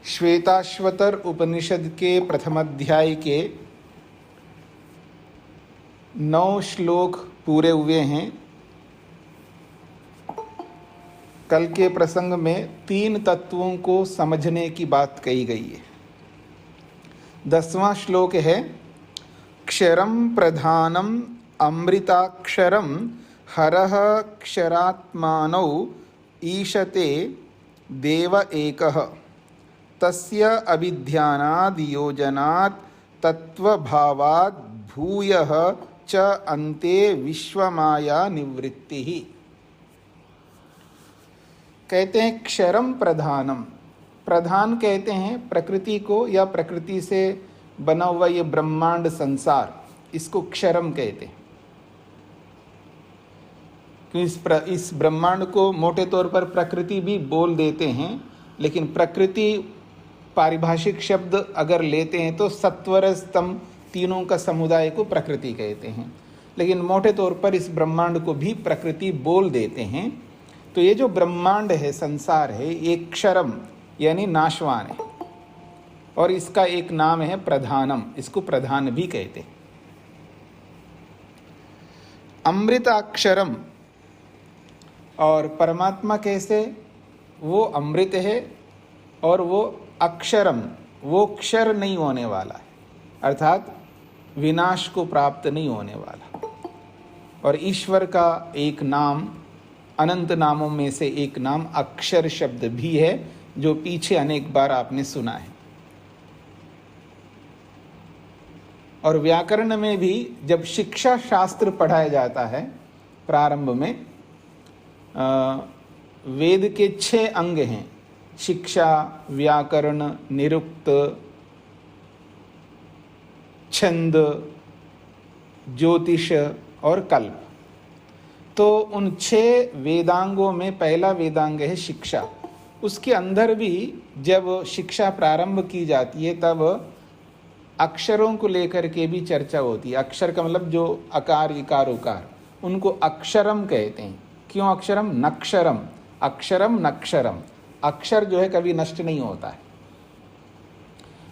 श्वेताश्वतर उपनिषद के प्रथम अध्याय के 9 श्लोक पूरे हुए हैं। कल के प्रसंग में 3 तत्वों को समझने की बात कही गई है। 10वां श्लोक है क्षरम प्रधानम अमृताक्षरम हरः क्षरात्मानौ ईशते देव एकः तस्य अभिध्यानाद् योजनात् तत्वभावात् भूयः च अन्ते विश्वमाया निवृत्तिः। कहते हैं क्षरम प्रधानम, प्रधान कहते हैं प्रकृति को या प्रकृति से बना हुआ ये ब्रह्मांड संसार, इसको क्षरम कहते हैं। क्योंकि इस ब्रह्मांड को मोटे तौर पर प्रकृति भी बोल देते हैं, लेकिन प्रकृति पारिभाषिक शब्द अगर लेते हैं तो सत्वर स्तंभ तीनों का समुदाय को प्रकृति कहते हैं, लेकिन मोटे तौर पर इस ब्रह्मांड को भी प्रकृति बोल देते हैं। तो ये जो ब्रह्मांड है, संसार है, एक क्षरम यानी नाशवान है, और इसका एक नाम है प्रधानम, इसको प्रधान भी कहते हैं। अमृताक्षरम, और परमात्मा कैसे, वो अमृत है और वो अक्षरम, वो क्षर नहीं होने वाला है, अर्थात विनाश को प्राप्त नहीं होने वाला। और ईश्वर का एक नाम, अनंत नामों में से एक नाम अक्षर शब्द भी है, जो पीछे अनेक बार आपने सुना है। और व्याकरण में भी जब शिक्षा शास्त्र पढ़ाया जाता है प्रारंभ में, वेद के 6 अंग हैं, शिक्षा, व्याकरण, निरुक्त, छंद, ज्योतिष और कल्प। तो उन 6 वेदांगों में पहला वेदांग है शिक्षा। उसके अंदर भी जब शिक्षा प्रारंभ की जाती है तब अक्षरों को लेकर के भी चर्चा होती है। अक्षर का मतलब जो अकार, इकार, उकार, उनको अक्षरम कहते हैं। क्यों अक्षरम? नक्षरम, अक्षरम नक्षरम। अक्षर जो है कभी नष्ट नहीं होता है।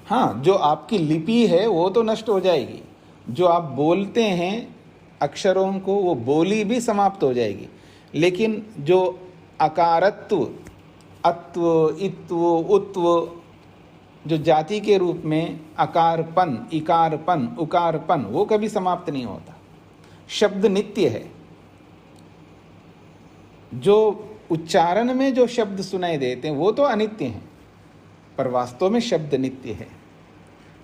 हाँ, जो आपकी लिपि है वो तो नष्ट हो जाएगी, जो आप बोलते हैं अक्षरों को, वो बोली भी समाप्त हो जाएगी, लेकिन जो अकारत्व, अत्व, इत्व, उत्व, जो जाति के रूप में अकारपन, इकारपन, उकारपन, वो कभी समाप्त नहीं होता। शब्द नित्य है। जो उच्चारण में जो शब्द सुनाई देते हैं वो तो अनित्य हैं, पर वास्तव में शब्द नित्य है।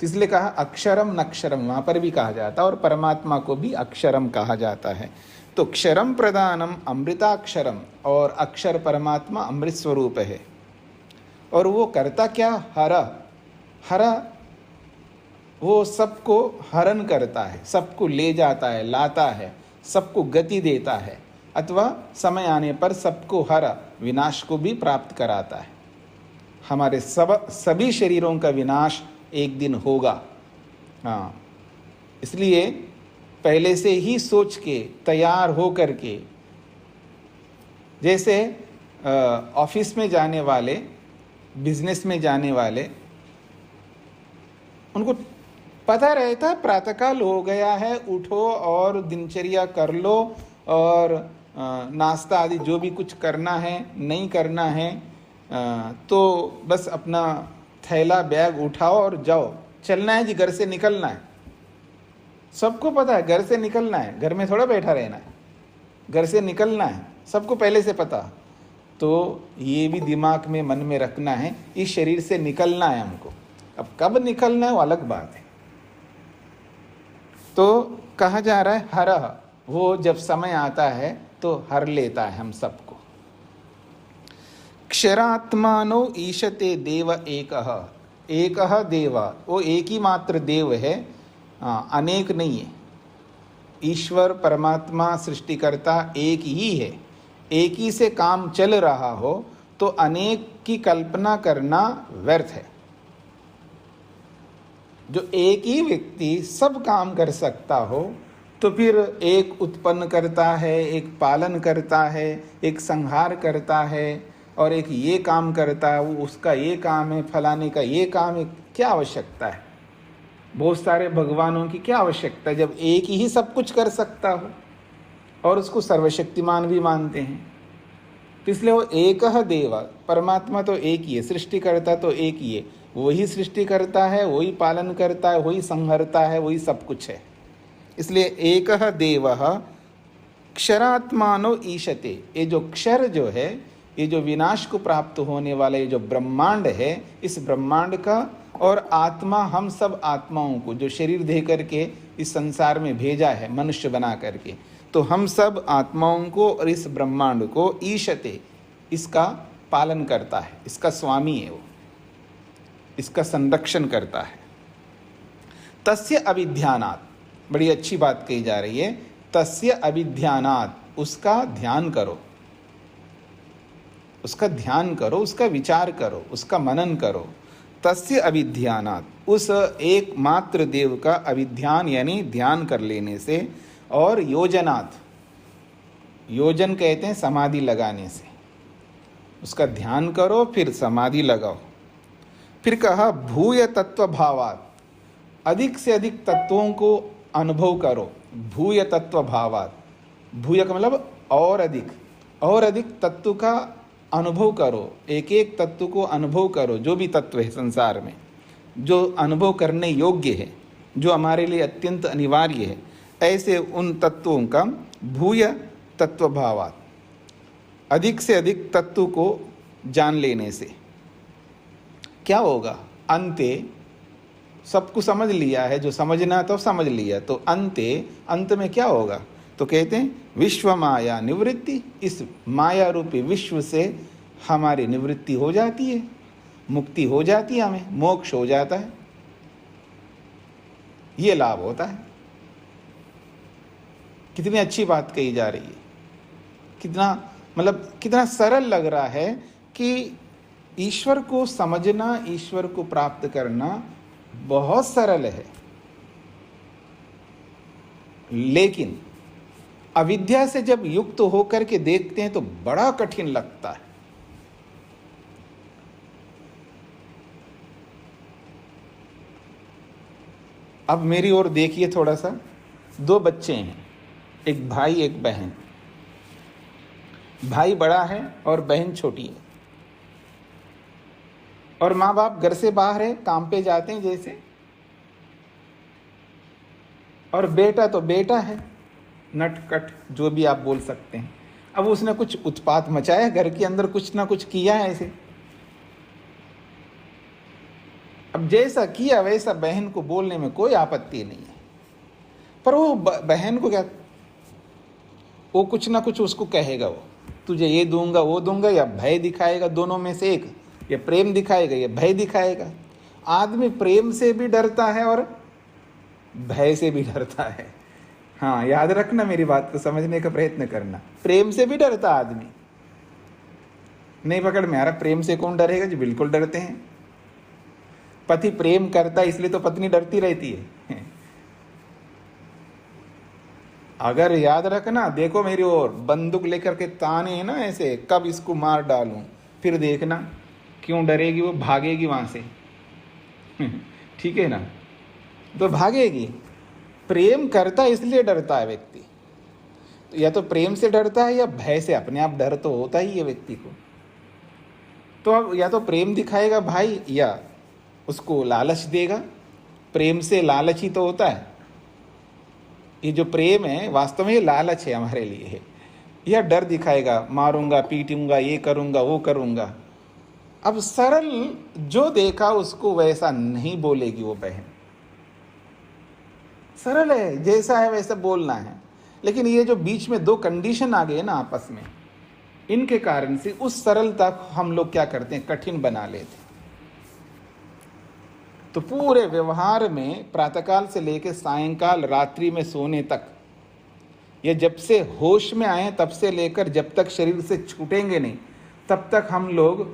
तो इसलिए कहा अक्षरम नक्षरम, वहाँ पर भी कहा जाता है, और परमात्मा को भी अक्षरम कहा जाता है। तो क्षरम प्रधानम अमृताक्षरम, और अक्षर परमात्मा अमृत स्वरूप है। और वो करता क्या? हर, हर वो सबको हरण करता है, सबको ले जाता है, लाता है, सबको गति देता है, अथवा समय आने पर सबको हर, विनाश को भी प्राप्त कराता है। हमारे सभी शरीरों का विनाश एक दिन होगा। हाँ, इसलिए पहले से ही सोच के तैयार हो करके, जैसे ऑफिस में जाने वाले, बिजनेस में जाने वाले, उनको पता रहता है प्रातःकाल हो गया है, उठो और दिनचर्या कर लो, और नाश्ता आदि जो भी कुछ करना है, नहीं करना है, तो बस अपना थैला बैग उठाओ और जाओ, चलना है जी, घर से निकलना है। सबको पता है घर से निकलना है, घर में थोड़ा बैठा रहना है, घर से निकलना है, सबको पहले से पता। तो ये भी दिमाग में, मन में रखना है, इस शरीर से निकलना है हमको। अब कब निकलना है वो अलग बात है। तो कहा जा रहा है हरह, वो जब समय आता है तो हर लेता है हम सबको। क्षरात्मानो ईशते देव एकः, एकः देव, वो एक ही मात्र देव है, अनेक नहीं है। ईश्वर परमात्मा सृष्टिकर्ता एक ही है। एक ही से काम चल रहा हो तो अनेक की कल्पना करना व्यर्थ है। जो एक ही व्यक्ति सब काम कर सकता हो तो फिर एक उत्पन्न करता है, एक पालन करता है, एक संहार करता है, और एक ये काम करता है, वो उसका ये काम है, फलाने का ये काम है, क्या आवश्यकता है? बहुत सारे भगवानों की क्या आवश्यकता है जब एक ही सब कुछ कर सकता हो और उसको सर्वशक्तिमान भी मानते हैं। तो इसलिए वो एकह देव, परमात्मा तो एक ही है, सृष्टिकर्ता तो एक ही है, वही सृष्टि करता है, वही पालन करता है, वही संहरता है, वही सब कुछ है। इसलिए एकह देवः क्षरात्मानो ईशते, ये जो क्षर जो है, ये जो विनाश को प्राप्त होने वाला ये जो ब्रह्मांड है, इस ब्रह्मांड का और आत्मा, हम सब आत्माओं को जो शरीर दे करके इस संसार में भेजा है मनुष्य बना करके, तो हम सब आत्माओं को और इस ब्रह्मांड को ईशते, इसका पालन करता है, इसका स्वामी है वो, इसका संरक्षण करता है। तस्य अभिध्यानात्, बड़ी अच्छी बात कही जा रही है, तस्य अभिध्यानात्, उसका ध्यान करो, उसका ध्यान करो, उसका विचार करो, उसका मनन करो। तस्य अभिध्यानात्, उस एकमात्र देव का अभिध्यान यानी ध्यान कर लेने से, और योजनात्, योजन कहते हैं समाधि लगाने से, उसका ध्यान करो फिर समाधि लगाओ। फिर कहा भूय तत्व भावात्, अधिक से अधिक तत्वों को अनुभव करो। भूय तत्व भावात्, भूय का मतलब और अधिक तत्व का अनुभव करो, एक एक तत्व को अनुभव करो। जो भी तत्व है संसार में जो अनुभव करने योग्य है, जो हमारे लिए अत्यंत अनिवार्य है, ऐसे उन तत्वों का भूय तत्व भावात्, अधिक से अधिक तत्व को जान लेने से क्या होगा? अंते सब कुछ समझ लिया है, जो समझना तो समझ लिया, तो अंत में क्या होगा? तो कहते हैं विश्व माया निवृत्ति, इस माया रूपी विश्व से हमारी निवृत्ति हो जाती है, मुक्ति हो जाती है, हमें मोक्ष हो जाता है, ये लाभ होता है। कितनी अच्छी बात कही जा रही है, कितना सरल लग रहा है कि ईश्वर को समझना, ईश्वर को प्राप्त करना बहुत सरल है, लेकिन अविद्या से जब युक्त होकर के देखते हैं तो बड़ा कठिन लगता है। अब मेरी ओर देखिए थोड़ा सा। दो बच्चे हैं, एक भाई एक बहन। भाई बड़ा है और बहन छोटी है, और माँ बाप घर से बाहर है, काम पे जाते हैं जैसे, और बेटा तो बेटा है, नटखट जो भी आप बोल सकते हैं। अब उसने कुछ उत्पात मचाया घर के अंदर, कुछ ना कुछ किया है ऐसे। अब जैसा किया वैसा बहन को बोलने में कोई आपत्ति नहीं है, पर वो बहन को क्या, वो कुछ ना कुछ उसको कहेगा, वो तुझे ये दूंगा वो दूंगा, या भय दिखाएगा, दोनों में से एक, या प्रेम दिखाएगा या भय दिखाएगा। आदमी प्रेम से भी डरता है और भय से भी डरता है। हाँ, याद रखना, मेरी बात को समझने का प्रयत्न करना। प्रेम से भी डरता आदमी, नहीं पकड़ में आ रहा, प्रेम से कौन डरेगा? जी बिल्कुल डरते हैं। पति प्रेम करता है इसलिए तो पत्नी डरती रहती है। अगर याद रखना, देखो मेरी ओर बंदूक लेकर के ताने हैं ना ऐसे, कब इसको मार डालूं, फिर देखना क्यों डरेगी, वो भागेगी वहां से। ठीक है ना, तो भागेगी। प्रेम करता है इसलिए डरता है व्यक्ति, तो या तो प्रेम से डरता है या भय से, अपने आप डर तो होता ही है व्यक्ति को। तो अब या तो प्रेम दिखाएगा भाई, या उसको लालच देगा। प्रेम से लालच ही तो होता है। ये जो प्रेम है वास्तव में ये लालच है हमारे लिए, या डर दिखाएगा, मारूंगा पीटूंगा, ये करूंगा वो करूंगा। अब सरल जो देखा उसको वैसा नहीं बोलेगी वो बहन। सरल है, जैसा है वैसा बोलना है। लेकिन ये जो बीच में दो कंडीशन आ गए ना आपस में, इनके कारण से उस सरलता को हम लोग क्या करते हैं, कठिन बना लेते हैं। तो पूरे व्यवहार में प्रातःकाल से लेकर सायंकाल रात्रि में सोने तक, ये जब से होश में आए तब से लेकर जब तक शरीर से छूटेंगे नहीं, तब तक हम लोग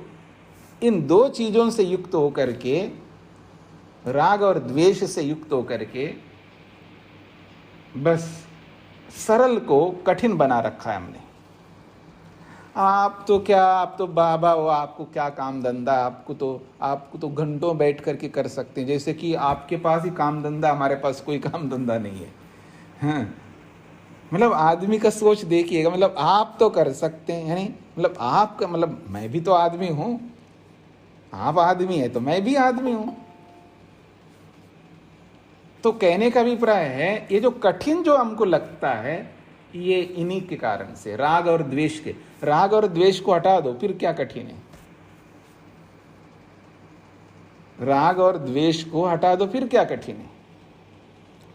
इन दो चीजों से युक्त होकर के, राग और द्वेष से युक्त होकर के, बस सरल को कठिन बना रखा है हमने। आप तो क्या, आप तो बाबा हो, आपको क्या काम धंधा, आपको तो घंटों बैठ करके कर सकते हैं। जैसे कि आपके पास ही काम धंधा, हमारे पास कोई काम धंधा नहीं है। हाँ, मतलब आदमी का सोच देखिएगा, मतलब आप तो कर सकते हैं, यानी मतलब आपका, मतलब मैं भी तो आदमी हूं, आप आदमी है तो मैं भी आदमी हूं। तो कहने का अभिप्राय है, ये जो कठिन जो हमको लगता है, ये इन्हीं के कारण से, राग और द्वेष के। राग और द्वेष को हटा दो, फिर क्या कठिन है? राग और द्वेष को हटा दो, फिर क्या कठिन है?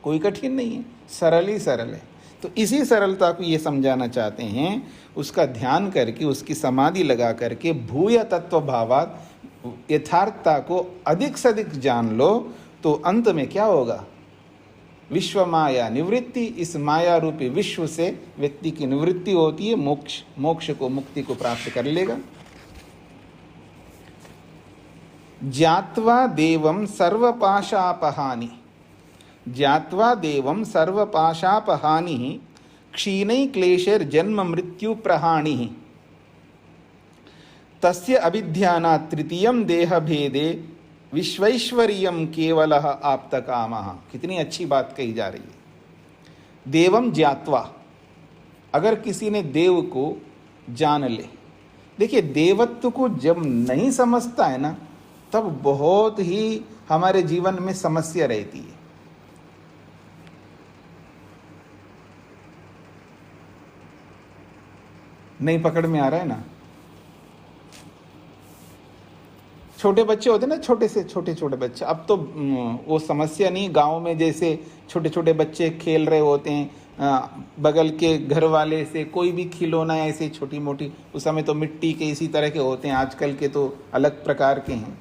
कोई कठिन नहीं है, सरल ही सरल है। तो इसी सरलता को ये समझाना चाहते हैं, उसका ध्यान करके, उसकी समाधि लगा करके, भूय तत्व भावात, यथार्थता को अधिक से अधिक जान लो, तो अंत में क्या होगा? विश्व माया निवृत्ति। इस माया रूपी विश्व से व्यक्ति की निवृत्ति होती है, मोक्ष को, मुक्ति को प्राप्त कर लेगा। ज्ञात्वा देवं सर्वपाशापहानि, ज्ञात्वा देवं सर्वपाशापहानि, क्षीणै क्लेशैर् जन्म मृत्यु प्रहाणि, तस्य अभिध्यानात् तृतीयं देह भेदे विश्वैश्वर्यम केवलः आप्त कामः। कितनी अच्छी बात कही जा रही है। देवम ज्ञात्वा, अगर किसी ने देव को जान ले, देखिए देवत्व को जब नहीं समझता है ना, तब बहुत ही हमारे जीवन में समस्या रहती है। नहीं पकड़ में आ रहा है ना? छोटे बच्चे होते ना, छोटे बच्चे, अब तो वो समस्या नहीं। गांव में जैसे छोटे छोटे बच्चे खेल रहे होते हैं, बगल के घर वाले से कोई भी खिलौना ऐसे छोटी मोटी, उस समय तो मिट्टी के इसी तरह के होते हैं, आजकल के तो अलग प्रकार के हैं।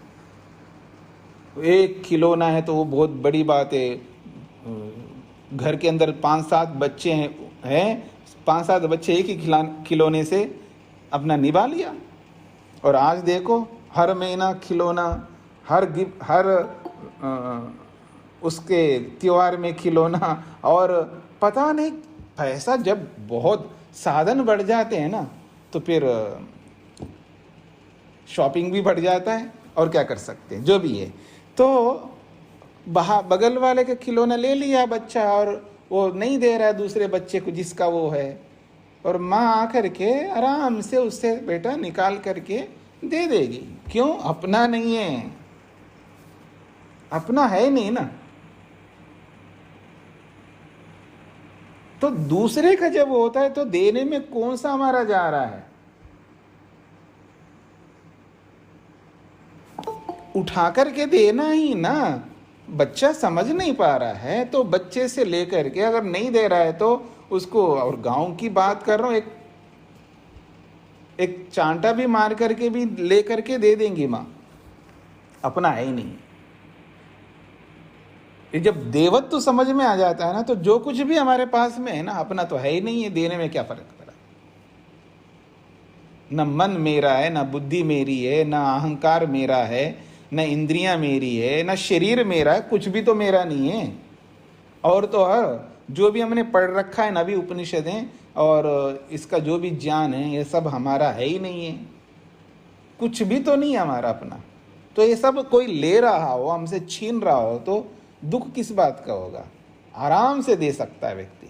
एक खिलौना है तो वो बहुत बड़ी बात है। घर के अंदर 5-7 बच्चे हैं, 5-7 बच्चे एक ही खिलौने से अपना निभा लिया। और आज देखो, हर महीना खिलौना, हर उसके त्योहार में खिलौना, और पता नहीं पैसा, जब बहुत साधन बढ़ जाते हैं ना, तो फिर शॉपिंग भी बढ़ जाता है। और क्या कर सकते हैं, जो भी है। तो बगल वाले का खिलौना ले लिया बच्चा, और वो नहीं दे रहा है दूसरे बच्चे को जिसका वो है, और माँ आकर के आराम से उससे बेटा निकाल करके दे देगी। क्यों? अपना नहीं है, अपना है नहीं ना। तो दूसरे का जब होता है तो देने में कौन सा हमारा जा रहा है? उठा करके देना ही ना। बच्चा समझ नहीं पा रहा है तो बच्चे से लेकर के, अगर नहीं दे रहा है तो उसको, और गांव की बात कर रहा हूं, एक चांटा भी मार करके भी ले करके दे देंगी माँ। अपना है ही नहीं। ये जब देवत्व समझ में आ जाता है ना, तो जो कुछ भी हमारे पास में है ना, अपना तो है ही नहीं है, देने में क्या फर्क पड़ा। न मन मेरा है, न बुद्धि मेरी है, न अहंकार मेरा है, न इंद्रियां मेरी है, न शरीर मेरा है, कुछ भी तो मेरा नहीं है। और तो जो भी हमने पढ़ रखा है ना भी उपनिषदें, और इसका जो भी ज्ञान है, ये सब हमारा है ही नहीं है। कुछ भी तो नहीं है हमारा अपना। तो ये सब कोई ले रहा हो, हमसे छीन रहा हो, तो दुख किस बात का होगा? आराम से दे सकता है व्यक्ति।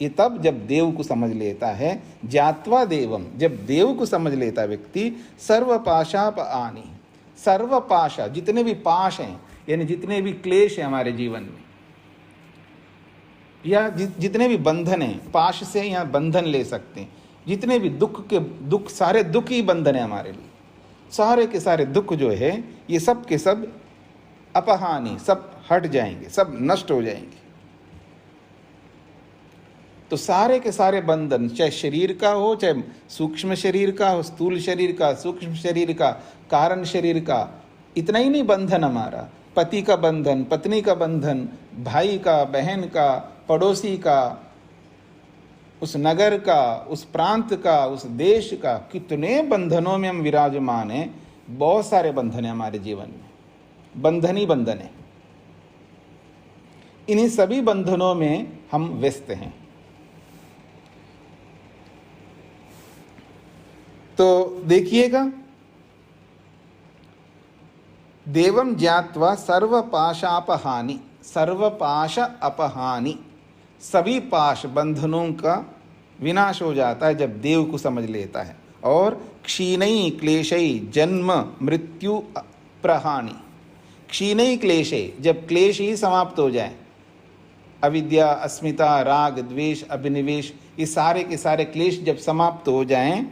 ये तब जब देव को समझ लेता है। ज्ञात्वा देवम, जब देव को समझ लेता है व्यक्ति, सर्वपाशाप आनी, सर्वपाशा, जितने भी पाश हैं, यानी जितने भी क्लेश हैं हमारे जीवन में, या जितने भी बंधन हैं, पाश से यहाँ बंधन ले सकते हैं, जितने भी दुख, सारे दुख ही बंधन है हमारे लिए। सारे के सारे दुख जो है ये सब के सब अपहानि, सब हट जाएंगे, सब नष्ट हो जाएंगे। तो सारे के सारे बंधन, चाहे शरीर का हो, चाहे सूक्ष्म शरीर का हो, स्थूल शरीर का, सूक्ष्म शरीर का, कारण शरीर का, इतना ही नहीं बंधन हमारा, पति का बंधन, पत्नी का बंधन, भाई का, बहन का, पड़ोसी का, उस नगर का, उस प्रांत का, उस देश का, कितने बंधनों में हम विराजमान हैं। बहुत सारे बंधन हैं हमारे जीवन में, बंधन ही बंधन है। इन्हीं सभी बंधनों में हम व्यस्त हैं। तो देखिएगा, देवम ज्ञात्वा सर्वपाशापहानि, सर्वपाश अपहानि, सभी पाश बंधनों का विनाश हो जाता है जब देव को समझ लेता है। और क्षीणई क्लेशई जन्म मृत्यु प्रहानि, क्षीणई क्लेशई, जब क्लेश ही समाप्त हो जाए, अविद्या, अस्मिता, राग, द्वेष, अभिनिवेश, ये सारे के सारे क्लेश जब समाप्त हो जाएं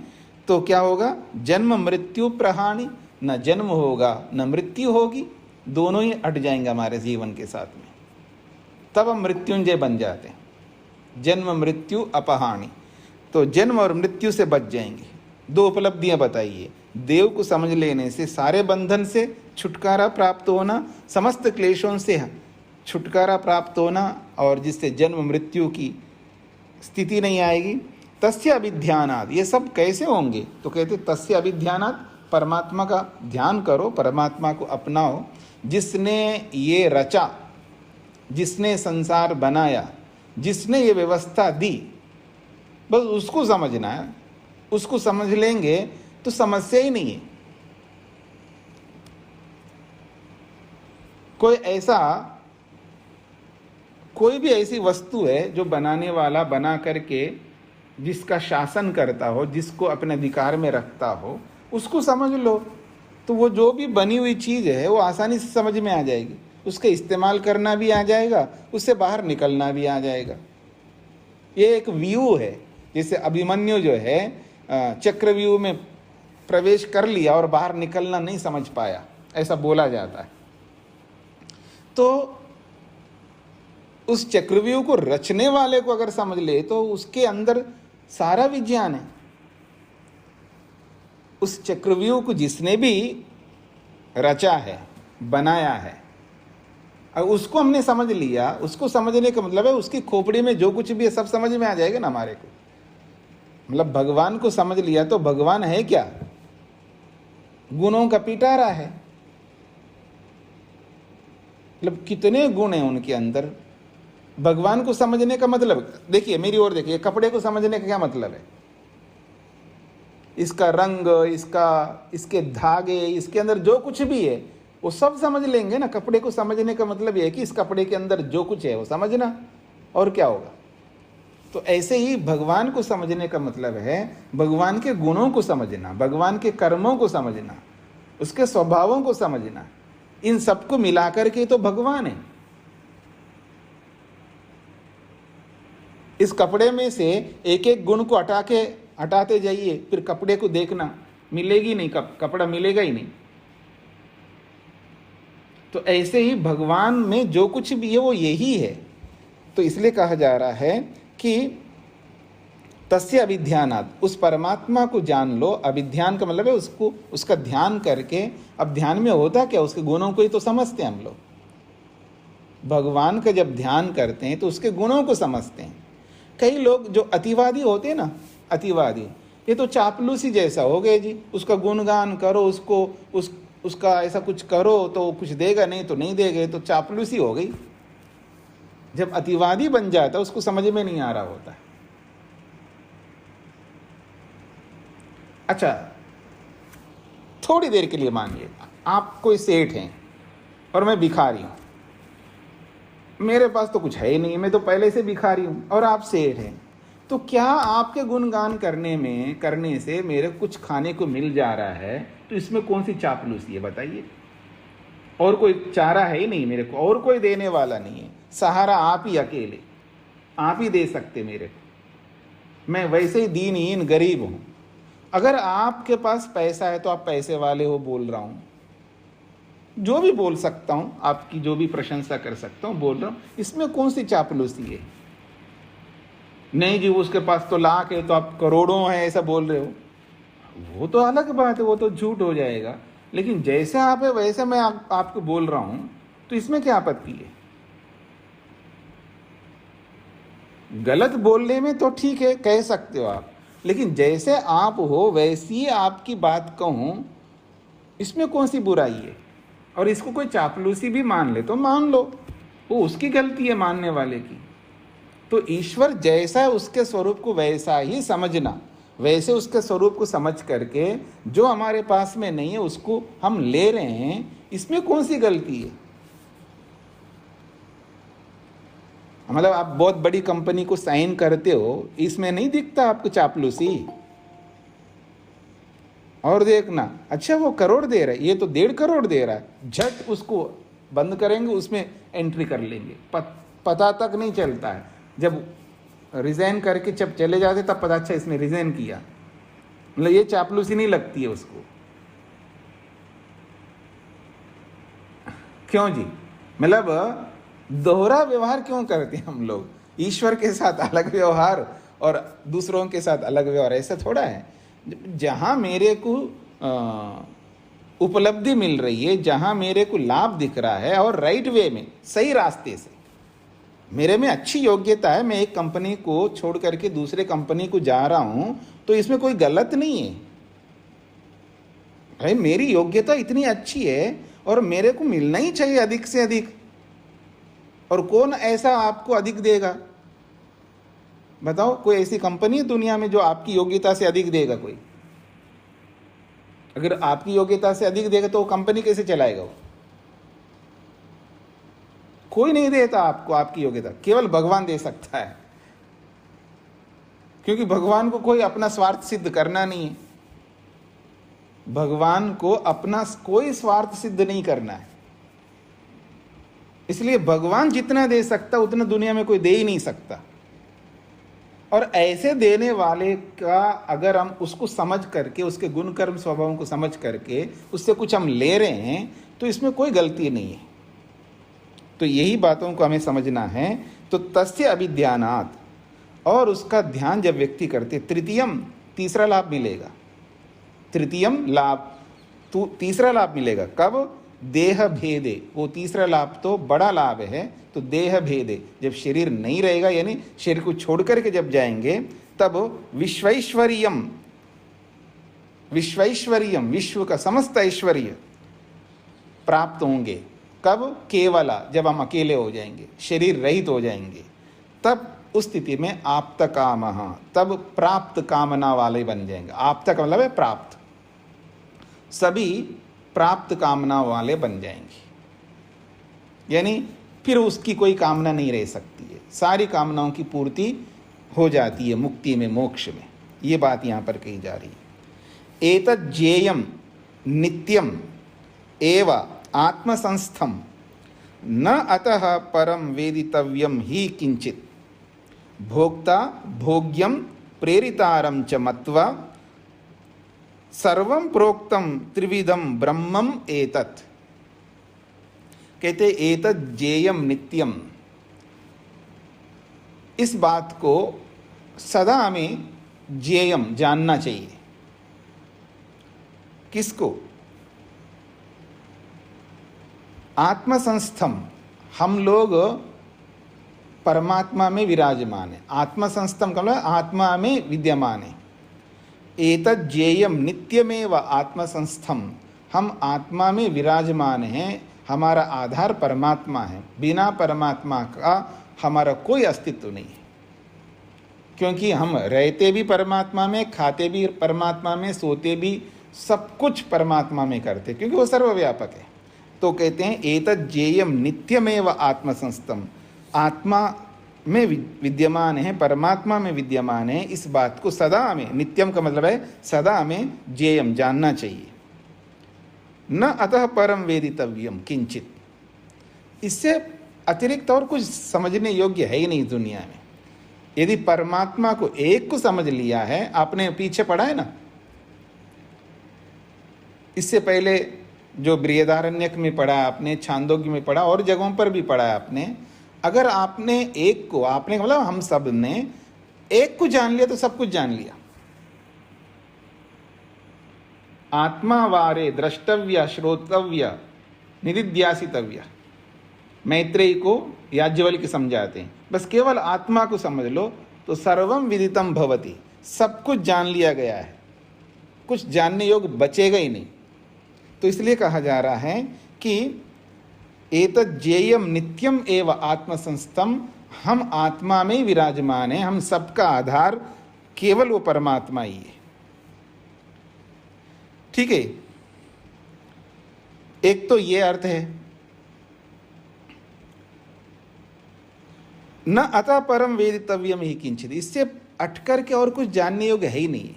तो क्या होगा? जन्म मृत्यु प्रहानि, न जन्म होगा न मृत्यु होगी, दोनों ही हट जाएंगे हमारे जीवन के साथ में। तब हम मृत्युंजय बन जाते हैं, जन्म मृत्यु अपहानि। तो जन्म और मृत्यु से बच जाएंगे। दो उपलब्धियां बताइए, देव को समझ लेने से सारे बंधन से छुटकारा प्राप्त होना, समस्त क्लेशों से छुटकारा प्राप्त होना, और जिससे जन्म मृत्यु की स्थिति नहीं आएगी। तस्य अभिध्यानात्, ये सब कैसे होंगे? तो कहते तस्य अभिध्यानात्, परमात्मा का ध्यान करो, परमात्मा को अपनाओ, जिसने ये रचा, जिसने संसार बनाया, जिसने ये व्यवस्था दी, बस उसको समझना है। उसको समझ लेंगे तो समस्या ही नहीं है। कोई भी ऐसी वस्तु है जो बनाने वाला बना करके जिसका शासन करता हो, जिसको अपने अधिकार में रखता हो, उसको समझ लो, तो वो जो भी बनी हुई चीज़ है वो आसानी से समझ में आ जाएगी। उसका इस्तेमाल करना भी आ जाएगा, उससे बाहर निकलना भी आ जाएगा। ये एक व्यू है। जैसे अभिमन्यु जो है चक्रव्यूह में प्रवेश कर लिया और बाहर निकलना नहीं समझ पाया, ऐसा बोला जाता है। तो उस चक्रव्यूह को रचने वाले को अगर समझ ले तो उसके अंदर सारा विज्ञान है। उस चक्रव्यूह को जिसने भी रचा है, बनाया है, और उसको हमने समझ लिया, उसको समझने का मतलब है उसकी खोपड़ी में जो कुछ भी है सब समझ में आ जाएगा ना हमारे को। मतलब भगवान को समझ लिया तो भगवान है क्या? गुणों का पिटारा है। मतलब कितने गुण हैं उनके अंदर। भगवान को समझने का मतलब, देखिए मेरी ओर देखिए, कपड़े को समझने का क्या मतलब है? इसका रंग, इसके धागे, इसके अंदर जो कुछ भी है वो सब समझ लेंगे ना। कपड़े को समझने का मतलब यह है कि इस कपड़े के अंदर जो कुछ है वो समझना, और क्या होगा। तो ऐसे ही भगवान को समझने का मतलब है भगवान के गुणों को समझना, भगवान के कर्मों को समझना, उसके स्वभावों को समझना। इन सबको मिलाकर के तो भगवान है। इस कपड़े में से एक एक गुण को हटाते जाइए, फिर कपड़े को देखना, मिलेगी नहीं, कपड़ा मिलेगा ही नहीं। तो ऐसे ही भगवान में जो कुछ भी है वो यही है। तो इसलिए कहा जा रहा है कि तस्य अभिध्यानात्, उस परमात्मा को जान लो। अभिध्यान का मतलब है उसको, उसका ध्यान करके। अब ध्यान में होता क्या? उसके गुणों को ही तो समझते हैं हम लोग। भगवान का जब ध्यान करते हैं तो उसके गुणों को समझते हैं। कई लोग जो अतिवादी होते हैं ना, अतिवादी, ये तो चापलूसी जैसा हो गए जी। उसका गुणगान करो, उसका ऐसा कुछ करो तो कुछ देगा, नहीं तो नहीं देगा, तो चापलूसी हो गई। जब अतिवादी बन जाता है उसको समझ में नहीं आ रहा होता। अच्छा, थोड़ी देर के लिए मानिए आप कोई सेठ हैं और मैं भिखारी हूं। मेरे पास तो कुछ है ही नहीं, मैं तो पहले से भिखारी हूं, और आप सेठ हैं। तो क्या आपके गुणगान करने से मेरे कुछ खाने को मिल जा रहा है? तो इसमें कौन सी चापलूसी है बताइए? और कोई चारा है ही नहीं मेरे को, और कोई देने वाला नहीं है। सहारा आप ही अकेले, आप ही दे सकते मेरे को। मैं वैसे ही दीनहीन गरीब हूं, अगर आपके पास पैसा है तो आप पैसे वाले हो बोल रहा हूँ, जो भी बोल सकता हूँ, आपकी जो भी प्रशंसा कर सकता हूँ बोल रहा हूँ, इसमें कौन सी चापलूसी है? नहीं जी उसके पास तो लाख है तो आप करोड़ों है ऐसा बोल रहे हो, वो तो अलग बात है, वो तो झूठ हो जाएगा। लेकिन जैसे आप है वैसे मैं आपको बोल रहा हूं, तो इसमें क्या आपत्ति है? गलत बोलने में तो ठीक है, कह सकते हो आप, लेकिन जैसे आप हो वैसी आपकी बात कहूं, इसमें कौन सी बुराई है? और इसको कोई चापलूसी भी मान ले तो मान लो, वो उसकी गलती है मानने वाले की। तो ईश्वर जैसा है उसके स्वरूप को वैसा ही समझना, वैसे उसके स्वरूप को समझ करके जो हमारे पास में नहीं है उसको हम ले रहे हैं, इसमें कौन सी गलती है? मतलब आप बहुत बड़ी कंपनी को साइन करते हो, इसमें नहीं दिखता आपको चापलूसी? और देखना, अच्छा वो करोड़ दे रहा है, ये तो 1.5 करोड़ दे रहा है, झट उसको बंद करेंगे, उसमें एंट्री कर लेंगे, पता तक नहीं चलता है। जब रिजाइन करके जब चले जाते तब पता, अच्छा इसने रिजाइन किया, मतलब ये चापलूसी नहीं लगती है उसको। क्यों जी? मतलब दोहरा व्यवहार क्यों करते हैं हम लोग? ईश्वर के साथ अलग व्यवहार और दूसरों के साथ अलग व्यवहार, ऐसा थोड़ा है। जहां मेरे को उपलब्धि मिल रही है, जहां मेरे को लाभ दिख रहा है और राइट वे में, सही रास्ते से, मेरे में अच्छी योग्यता है, मैं एक कंपनी को छोड़ करके दूसरे कंपनी को जा रहा हूं, तो इसमें कोई गलत नहीं है। भाई मेरी योग्यता इतनी अच्छी है और मेरे को मिलना ही चाहिए अधिक से अधिक, और कौन ऐसा आपको अधिक देगा? बताओ, कोई ऐसी कंपनी है दुनिया में जो आपकी योग्यता से अधिक देगा? कोई अगर आपकी योग्यता से अधिक देगा तो वो कंपनी कैसे चलाएगा? वो कोई नहीं देता आपको आपकी योग्यता, केवल भगवान दे सकता है, क्योंकि भगवान को कोई अपना स्वार्थ सिद्ध करना नहीं है। भगवान को अपना कोई स्वार्थ सिद्ध नहीं करना है, इसलिए भगवान जितना दे सकता उतना दुनिया में कोई दे ही नहीं सकता। और ऐसे देने वाले का अगर हम उसको समझ करके, उसके गुण कर्म स्वभावों को समझ करके उससे कुछ हम ले रहे हैं, तो इसमें कोई गलती नहीं है। तो यही बातों को हमें समझना है। तो तस्य अभिध्यानात्, और उसका ध्यान जब व्यक्ति करते, तृतीयम, तीसरा लाभ मिलेगा। तृतीयम लाभ, तीसरा लाभ मिलेगा कब? देह भेदे। वो तीसरा लाभ तो बड़ा लाभ है, तो देह भेदे, जब शरीर नहीं रहेगा, यानी शरीर को छोड़ करके जब जाएंगे, तब विश्वैश्वर्यम, विश्वैश्वर्यम, विश्व का समस्त ऐश्वर्य प्राप्त होंगे। कब? केवला, जब हम अकेले हो जाएंगे, शरीर रहित हो जाएंगे, तब उस स्थिति में आप्त काम, तब प्राप्त कामना वाले बन जाएंगे। आप्त का मतलब है प्राप्त, सभी प्राप्त कामना वाले बन जाएंगे, यानी फिर उसकी कोई कामना नहीं रह सकती है, सारी कामनाओं की पूर्ति हो जाती है मुक्ति में, मोक्ष में। ये बात यहाँ पर कही जा रही है। एतत् ज्ञेयं नित्यम एव आत्मसंस्थम न अतः परम वेदितव्यम ही किंचित भोक्ता भोग्यम प्रेरितारं च मत्वा सर्वं प्रोक्तम त्रिविधम ब्रह्मम एतत्। कहते एतत् ज्ञेयं नित्यम, इस बात को सदा हमें ज्ञेयम जानना चाहिए। किसको? आत्मसंस्थम, हम लोग परमात्मा में विराजमान है। आत्मसंस्थम का मतलब आत्मा में विद्यमान है। एतत् ज्ञेयं नित्यमेव आत्मसंस्थम, हम आत्मा में विराजमान हैं, हमारा आधार परमात्मा है, बिना परमात्मा का हमारा कोई अस्तित्व नहीं है। क्योंकि हम रहते भी परमात्मा में, खाते भी परमात्मा में, सोते भी, सब कुछ परमात्मा में करते, क्योंकि वो सर्वव्यापक है। तो कहते हैं एतत् ज्ञेयं नित्यमेव आत्मसंस्थम, आत्मा में विद्यमान है, परमात्मा में विद्यमान है, इस बात को सदा हमें, नित्यम का मतलब है सदा हमें ज्ञेयम जानना चाहिए। न अतः परम वेदितव्यम किंचित, इससे अतिरिक्त और कुछ समझने योग्य है ही नहीं दुनिया में। यदि परमात्मा को एक को समझ लिया है, आपने पीछे पढ़ा है ना, इससे पहले जो बृहदारण्यक में पढ़ा आपने, छांदोग्य में पढ़ा और जगहों पर भी पढ़ा आपने, अगर आपने एक को, आपने मतलब हम सब ने एक को जान लिया तो सब कुछ जान लिया। आत्मा वारे द्रष्टव्य श्रोतव्य निदिध्यासितव्य, मैत्रेयी को याज्ञवल्क्य समझाते हैं, बस केवल आत्मा को समझ लो तो सर्वम विदितम भवति, सब कुछ जान लिया गया है, कुछ जानने योग्य बचेगा ही नहीं। तो इसलिए कहा जा रहा है कि एतत् ज्ञेयम नित्यम एव आत्मसंस्थम, हम आत्मा में विराजमान हैं, हम सबका आधार केवल वो परमात्मा ही है। ठीक है, एक तो ये अर्थ है। न अतः परम वेदितव्यम ही किंचित, इससे अटकर के और कुछ जानने योग्य है ही नहीं।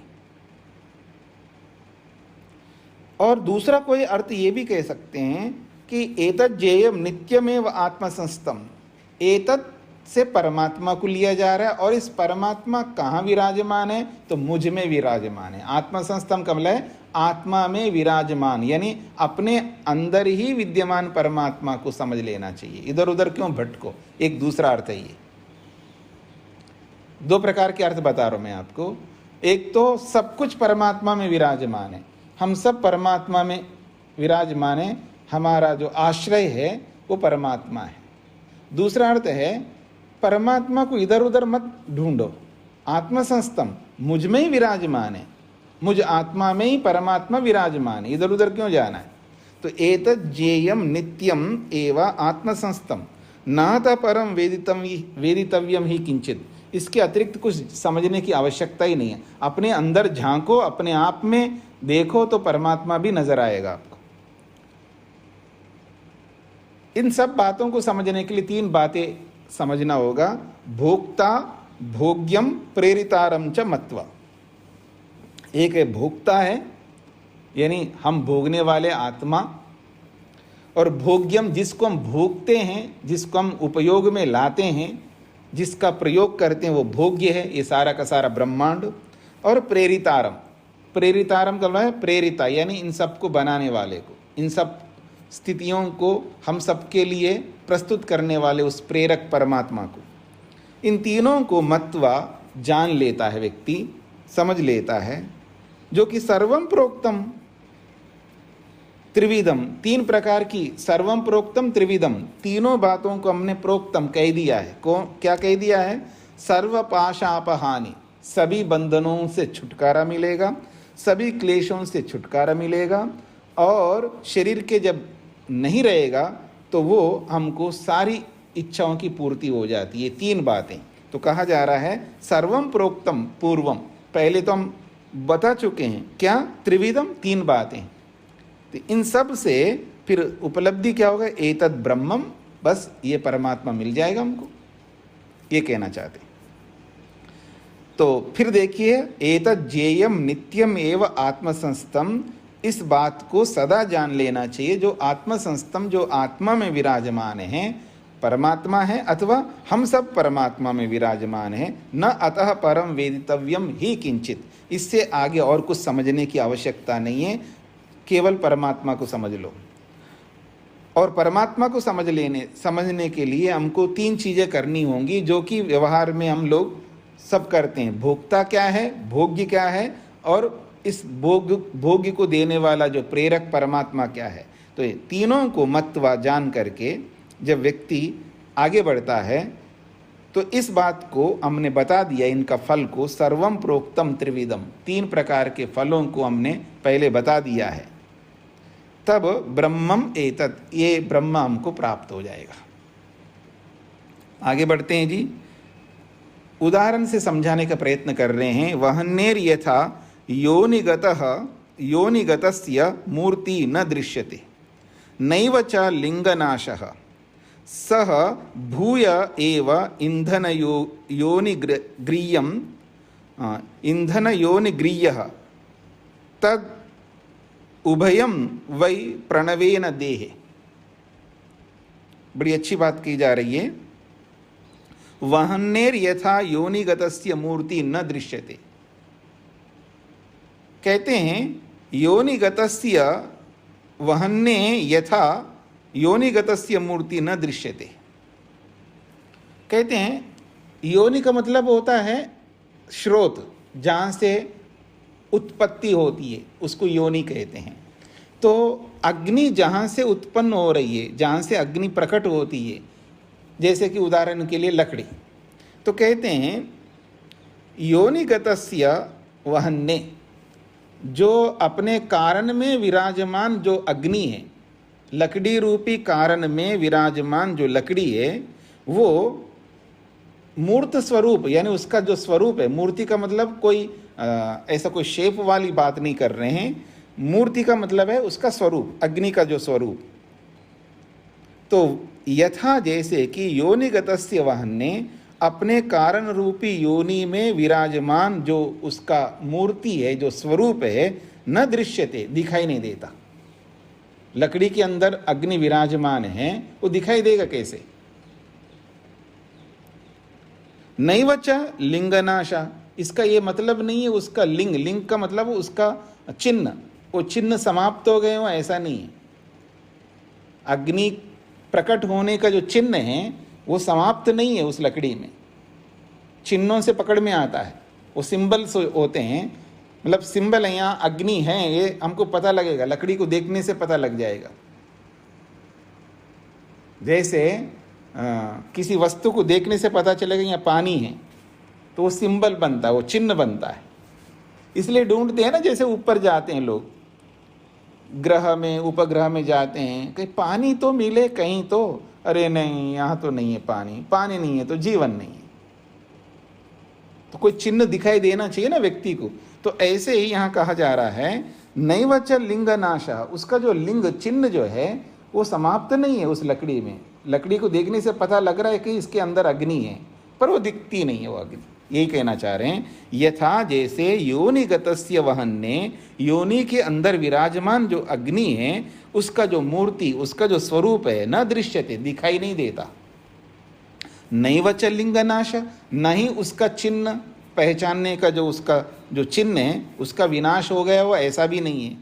और दूसरा कोई अर्थ ये भी कह सकते हैं कि एतत् ज्ञेयम नित्यमेव आत्मसंस्थम, एतत् से परमात्मा को लिया जा रहा है, और इस परमात्मा कहाँ विराजमान है, तो मुझ में विराजमान है। आत्मसंस्थम कमल है आत्मा में विराजमान, यानी अपने अंदर ही विद्यमान परमात्मा को समझ लेना चाहिए, इधर उधर क्यों भटको। एक दूसरा अर्थ है ये। दो प्रकार के अर्थ बता रहा हूं मैं आपको। एक तो सब कुछ परमात्मा में विराजमान है, हम सब परमात्मा में विराजमान है, हमारा जो आश्रय है वो परमात्मा है। दूसरा अर्थ है परमात्मा को इधर उधर मत ढूंढो, आत्मसंस्थम, मुझ में ही विराजमान है, मुझ आत्मा में ही परमात्मा विराजमान है, इधर उधर क्यों जाना है। तो एतत् ज्ञेयम नित्यम एव आत्मसंस्थम नात परम वेदितव्यम ही किंचित, इसके अतिरिक्त कुछ समझने की आवश्यकता ही नहीं है। अपने अंदर झांको, अपने आप में देखो तो परमात्मा भी नजर आएगा आपको। इन सब बातों को समझने के लिए तीन बातें समझना होगा। भोक्ता, भोग्यम, प्रेरितारम च मत्वा। एक है भोक्ता है, यानी हम भोगने वाले आत्मा, और भोग्यम जिसको हम भोगते हैं, जिसको हम उपयोग में लाते हैं, जिसका प्रयोग करते हैं वो भोग्य है, ये सारा का सारा ब्रह्मांड। और प्रेरितारम, प्रेरितारम का मतलब है प्रेरिता, यानी इन सब को बनाने वाले को, इन सब स्थितियों को हम सबके लिए प्रस्तुत करने वाले उस प्रेरक परमात्मा को। इन तीनों को मत्वा जान लेता है व्यक्ति, समझ लेता है, जो कि सर्वम प्रोक्तम त्रिविधम, तीन प्रकार की, सर्वम प्रोक्तम त्रिविधम, तीनों बातों को हमने प्रोक्तम कह दिया है। क्या कह दिया है? सर्व पाशापहानि, सभी बंधनों से छुटकारा मिलेगा, सभी क्लेशों से छुटकारा मिलेगा, और शरीर के जब नहीं रहेगा तो वो हमको सारी इच्छाओं की पूर्ति हो जाती है। तीन बातें तो कहा जा रहा है सर्वम प्रोक्तम पूर्वम, पहले तो हम बता चुके हैं क्या, त्रिविधम, तीन बातें। तो इन सब से फिर उपलब्धि क्या होगा? एतद् ब्रह्मम, बस ये परमात्मा मिल जाएगा हमको, ये कहना चाहते। तो फिर देखिए, एतद् ज्ञेयम नित्यम एव आत्मसंस्थम, इस बात को सदा जान लेना चाहिए, जो आत्मसंस्थम, जो आत्मा में विराजमान है, परमात्मा है, अथवा हम सब परमात्मा में विराजमान है। न अतः परम वेदितव्यम ही किंचित, इससे आगे और कुछ समझने की आवश्यकता नहीं है, केवल परमात्मा को समझ लो। और परमात्मा को समझने के लिए हमको तीन चीज़ें करनी होंगी, जो कि व्यवहार में हम लोग सब करते हैं। भोक्ता क्या है, भोग्य क्या है, और इस भोग्य को देने वाला जो प्रेरक परमात्मा क्या है। तो ये तीनों को मत्वा जान करके जब व्यक्ति आगे बढ़ता है, तो इस बात को हमने बता दिया, इनका फल को, सर्वम प्रोक्तम त्रिविधम, तीन प्रकार के फलों को हमने पहले बता दिया है। तब ब्रह्मम एतत्, ये ब्रह्म हमको प्राप्त हो जाएगा। आगे बढ़ते हैं जी, उदाहरण से समझाने का प्रयत्न कर रहे हैं। वहन्नेर यथा योनिगतः योनिगतस्य मूर्ति न दृश्यते नैव च लिंगनाशः सह भूय एव इंधनयोनिगृह्यः तद उभयम वै प्रणवेन देहे। बड़ी अच्छी बात की जा रही है। वहन्नेर यथा योनिगतस्य मूर्ति न दृश्यते, कहते हैं योनिगतस्य वहन्ने यथा योनिगतस्य मूर्ति न दृश्यते। कहते हैं योनि का मतलब होता है स्रोत, जहाँ से उत्पत्ति होती है उसको योनि कहते हैं। तो अग्नि जहाँ से उत्पन्न हो रही है, जहाँ से अग्नि प्रकट होती है, जैसे कि उदाहरण के लिए लकड़ी, तो कहते हैं योनिगतस्य वहन्ने, जो अपने कारण में विराजमान जो अग्नि है, लकड़ी रूपी कारण में विराजमान जो लकड़ी है, वो मूर्त स्वरूप, यानी उसका जो स्वरूप है, मूर्ति का मतलब कोई ऐसा कोई शेप वाली बात नहीं कर रहे हैं, मूर्ति का मतलब है उसका स्वरूप, अग्नि का जो स्वरूप। तो यथा जैसे कि योनिगतस्य वहन्ने, अपने कारण रूपी योनि में विराजमान जो उसका मूर्ति है, जो स्वरूप है, न दृश्यते, दिखाई नहीं देता। लकड़ी के अंदर अग्नि विराजमान है, वो दिखाई देगा कैसे? नैव च लिंगनाशा, इसका ये मतलब नहीं है उसका लिंग, लिंग का मतलब उसका चिन्ह, वो चिन्ह समाप्त हो गए हो, ऐसा नहीं है। अग्नि प्रकट होने का जो चिन्ह है वो समाप्त नहीं है उस लकड़ी में, चिन्हों से पकड़ में आता है, वो सिंबल्स होते हैं, मतलब सिंबल है, यहाँ अग्नि है, ये हमको पता लगेगा, लकड़ी को देखने से पता लग जाएगा। जैसे किसी वस्तु को देखने से पता चलेगा यहाँ पानी है, तो वो सिंबल बनता है, वो चिन्ह बनता है। इसलिए ढूंढते हैं ना, जैसे ऊपर जाते हैं लोग, ग्रह में, उपग्रह में जाते हैं, कहीं पानी तो मिले कहीं, तो अरे नहीं यहाँ तो नहीं है पानी, पानी नहीं है तो जीवन नहीं है, तो कोई चिन्ह दिखाई देना चाहिए ना व्यक्ति को। तो ऐसे ही यहाँ कहा जा रहा है नैव च लिंगनाशा, उसका जो लिंग चिन्ह जो है वो समाप्त नहीं है उस लकड़ी में। लकड़ी को देखने से पता लग रहा है कि इसके अंदर अग्नि है, पर वो दिखती नहीं है वो अग्नि, यही कहना चाह रहे हैं। यथा जैसे योनिगतस्य वहन्ने, योनि के अंदर विराजमान जो अग्नि है, उसका जो मूर्ति, उसका जो स्वरूप है, न दृश्यते, दिखाई नहीं देता। नैव च लिंगनाश, नहीं उसका चिन्ह पहचानने का जो उसका जो चिन्ह है उसका विनाश हो गया, वो ऐसा भी नहीं है।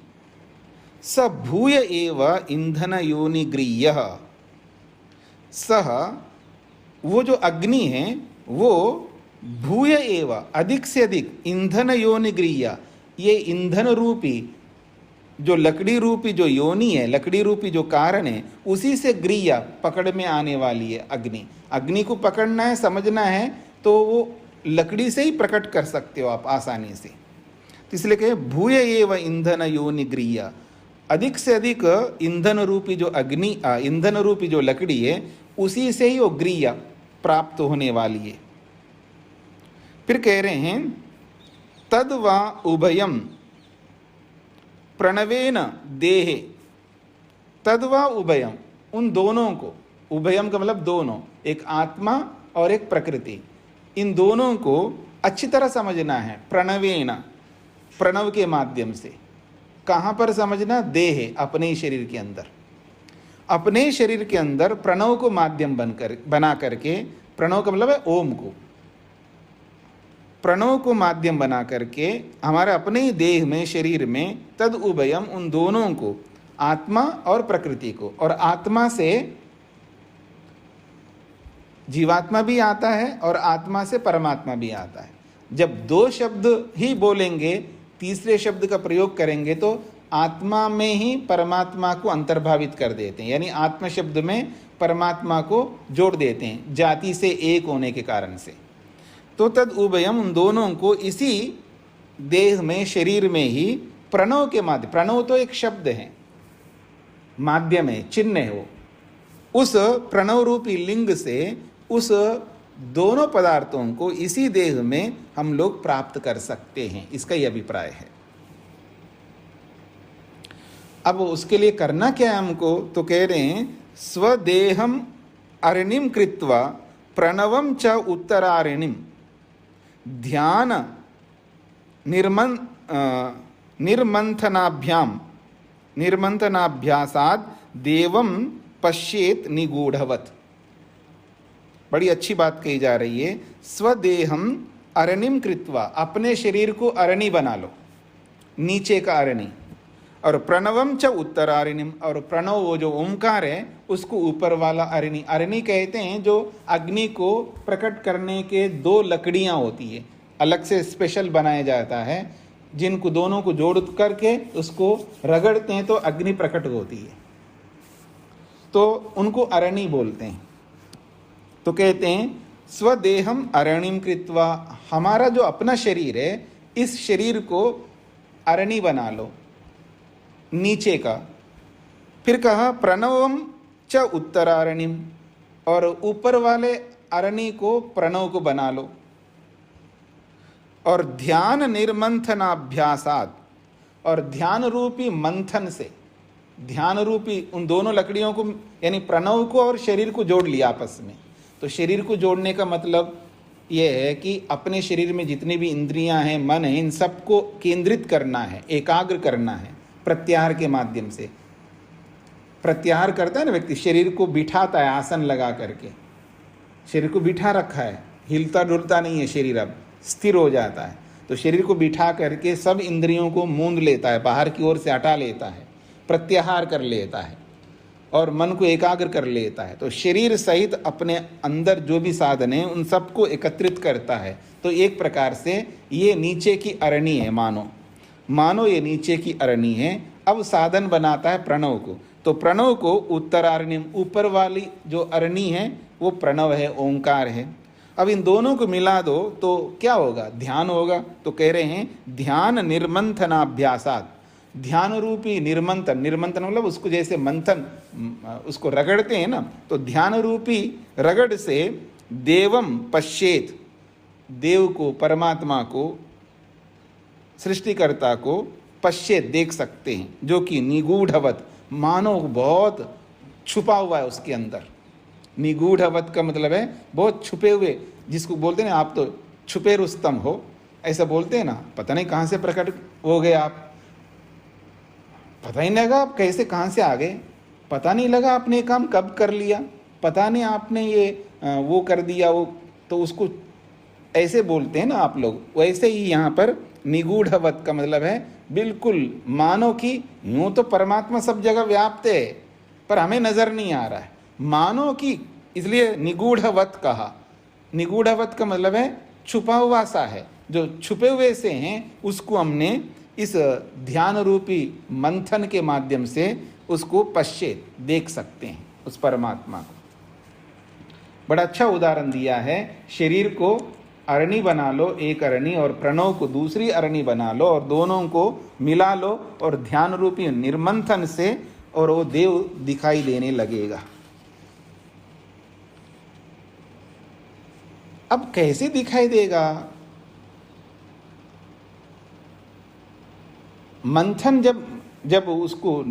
स भूय एव ईंधन योनि गृह्य, सह वो जो अग्नि है वो भूय एव अधिक से अधिक ईंधन योनि गृह्य, ये ईंधन रूपी जो लकड़ी रूपी जो योनि है, लकड़ी रूपी जो कारण है, उसी से गृह्य पकड़ में आने वाली है अग्नि। अग्नि को पकड़ना है, समझना है, तो वो लकड़ी से ही प्रकट कर सकते हो आप आसानी से। तो इसलिए कहे भूय एव ईंधन योनि गृह्य, अधिक से अधिक ईंधन रूपी जो अग्नि, ईंधन रूपी जो लकड़ी है, उसी से ही वो गृह्य प्राप्त होने वाली है। फिर कह रहे हैं तद वा उभयम प्रणवेन देहे, तद वा उभयम, उन दोनों को, उभयम का मतलब दोनों, एक आत्मा और एक प्रकृति, इन दोनों को अच्छी तरह समझना है। प्रणवेन, प्रणव के माध्यम से। कहाँ पर समझना? देह, अपने ही शरीर के अंदर, अपने शरीर के अंदर प्रणव को माध्यम बना करके, प्रणव का मतलब है ओम को, प्रणव को माध्यम बना करके हमारे अपने ही देह में, शरीर में, तद उभयम, उन दोनों को, आत्मा और प्रकृति को। और आत्मा से जीवात्मा भी आता है और आत्मा से परमात्मा भी आता है। जब दो शब्द ही बोलेंगे, तीसरे शब्द का प्रयोग करेंगे तो आत्मा में ही परमात्मा को अंतर्भावित कर देते हैं, यानी आत्मा शब्द में परमात्मा को जोड़ देते हैं, जाति से एक होने के कारण से। तो तद उभयम, उन दोनों को इसी देह में, शरीर में ही प्रणव के माध्यम, प्रणव तो एक शब्द है, माध्यम है, चिन्ह है, वो उस प्रणव रूपी लिंग से उस दोनों पदार्थों को इसी देह में हम लोग प्राप्त कर सकते हैं, इसका ही अभिप्राय है। अब उसके लिए करना क्या है हमको? तो कह रहे हैं स्वदेहम अरणिम कृत्वा प्रणवम च उत्तरारणिम ध्यान निर्मंथनाभ्यासाद देवम पश्येत निगूढ़वत। बड़ी अच्छी बात कही जा रही है। स्वदेहम अरणिम कृत्वा, अपने शरीर को अरणी बना लो, नीचे का अरणी, और प्रणवम च उत्तरारिणीम, और प्रणव वो जो ओंकार है उसको ऊपर वाला अरिणी, अरिणी कहते हैं जो अग्नि को प्रकट करने के दो लकड़ियां होती है, अलग से स्पेशल बनाया जाता है, जिनको दोनों को जोड़ करके उसको रगड़ते हैं तो अग्नि प्रकट होती है, तो उनको अरणि बोलते हैं। तो कहते हैं स्वदेहम अरणिम कृत्वा, हमारा जो अपना शरीर है इस शरीर को अरणि बना लो, नीचे का। फिर कहा प्रणवम च उत्तरारणिम, और ऊपर वाले अरणि को प्रणव को बना लो। और ध्यान निर्मंथनाभ्यासात, और ध्यान रूपी मंथन से, ध्यान रूपी उन दोनों लकड़ियों को यानी प्रणव को और शरीर को जोड़ लिया आपस में। तो शरीर को जोड़ने का मतलब यह है कि अपने शरीर में जितनी भी इंद्रियां हैं, मन है, इन सबको केंद्रित करना है, एकाग्र करना है प्रत्याहार के माध्यम से। प्रत्याहार करता है ना व्यक्ति, शरीर को बिठाता है आसन लगा करके, शरीर को बिठा रखा है, हिलता डुलता नहीं है शरीर, अब स्थिर हो जाता है। तो शरीर को बिठा करके सब इंद्रियों को मूंद लेता है, बाहर की ओर से हटा लेता है, प्रत्याहार कर लेता है और मन को एकाग्र कर लेता है। तो शरीर सहित अपने अंदर जो भी साधन है उन सबको एकत्रित करता है। तो एक प्रकार से ये नीचे की अरणी है, मानो ये नीचे की अरणी है। अब साधन बनाता है प्रणव को, तो प्रणव को उत्तरारणिम, ऊपर वाली जो अरणी है वो प्रणव है, ओंकार है। अब इन दोनों को मिला दो तो क्या होगा? ध्यान होगा। तो कह रहे हैं ध्यान निर्मंथनाभ्यासात, ध्यान रूपी निर्मंथन, निर्मंथन मतलब उसको जैसे मंथन, उसको रगड़ते हैं ना, तो ध्यान रूपी रगड़ से देवम पश्चेत, देव को, परमात्मा को, सृष्टिकर्ता को पश्चेत देख सकते हैं, जो कि निगूढ़वत, मानो बहुत छुपा हुआ है उसके अंदर। निगूढ़वत का मतलब है बहुत छुपे हुए, जिसको बोलते हैं आप तो छुपे रुस्तम हो, ऐसा बोलते हैं ना। पता नहीं कहाँ से प्रकट हो गए आप, पता ही नहीं लगा आप कैसे कहाँ से आ गए, पता नहीं लगा आपने ये काम कब कर लिया, पता नहीं आपने ये वो कर दिया वो, तो उसको ऐसे बोलते हैं ना आप लोग। वैसे ही यहाँ पर निगूढ़वत का मतलब है बिल्कुल मानो कि यूं तो परमात्मा सब जगह व्याप्त है पर हमें नजर नहीं आ रहा है, मानो कि, इसलिए निगूढ़वत कहा। निगूढ़वत का मतलब है छुपा हुआ सा है, जो छुपे हुए से हैं उसको हमने इस ध्यान रूपी मंथन के माध्यम से उसको पश्चेत देख सकते हैं, उस परमात्मा को। बड़ा अच्छा उदाहरण दिया है, शरीर को अरणी बना लो, एक अरणी, और प्रणव को दूसरी अरणी बना लो और दोनों को मिला लो और ध्यान रूपी निर्मंथन से, और वो देव दिखाई देने लगेगा। अब कैसे दिखाई देगा? मंथन जब उसको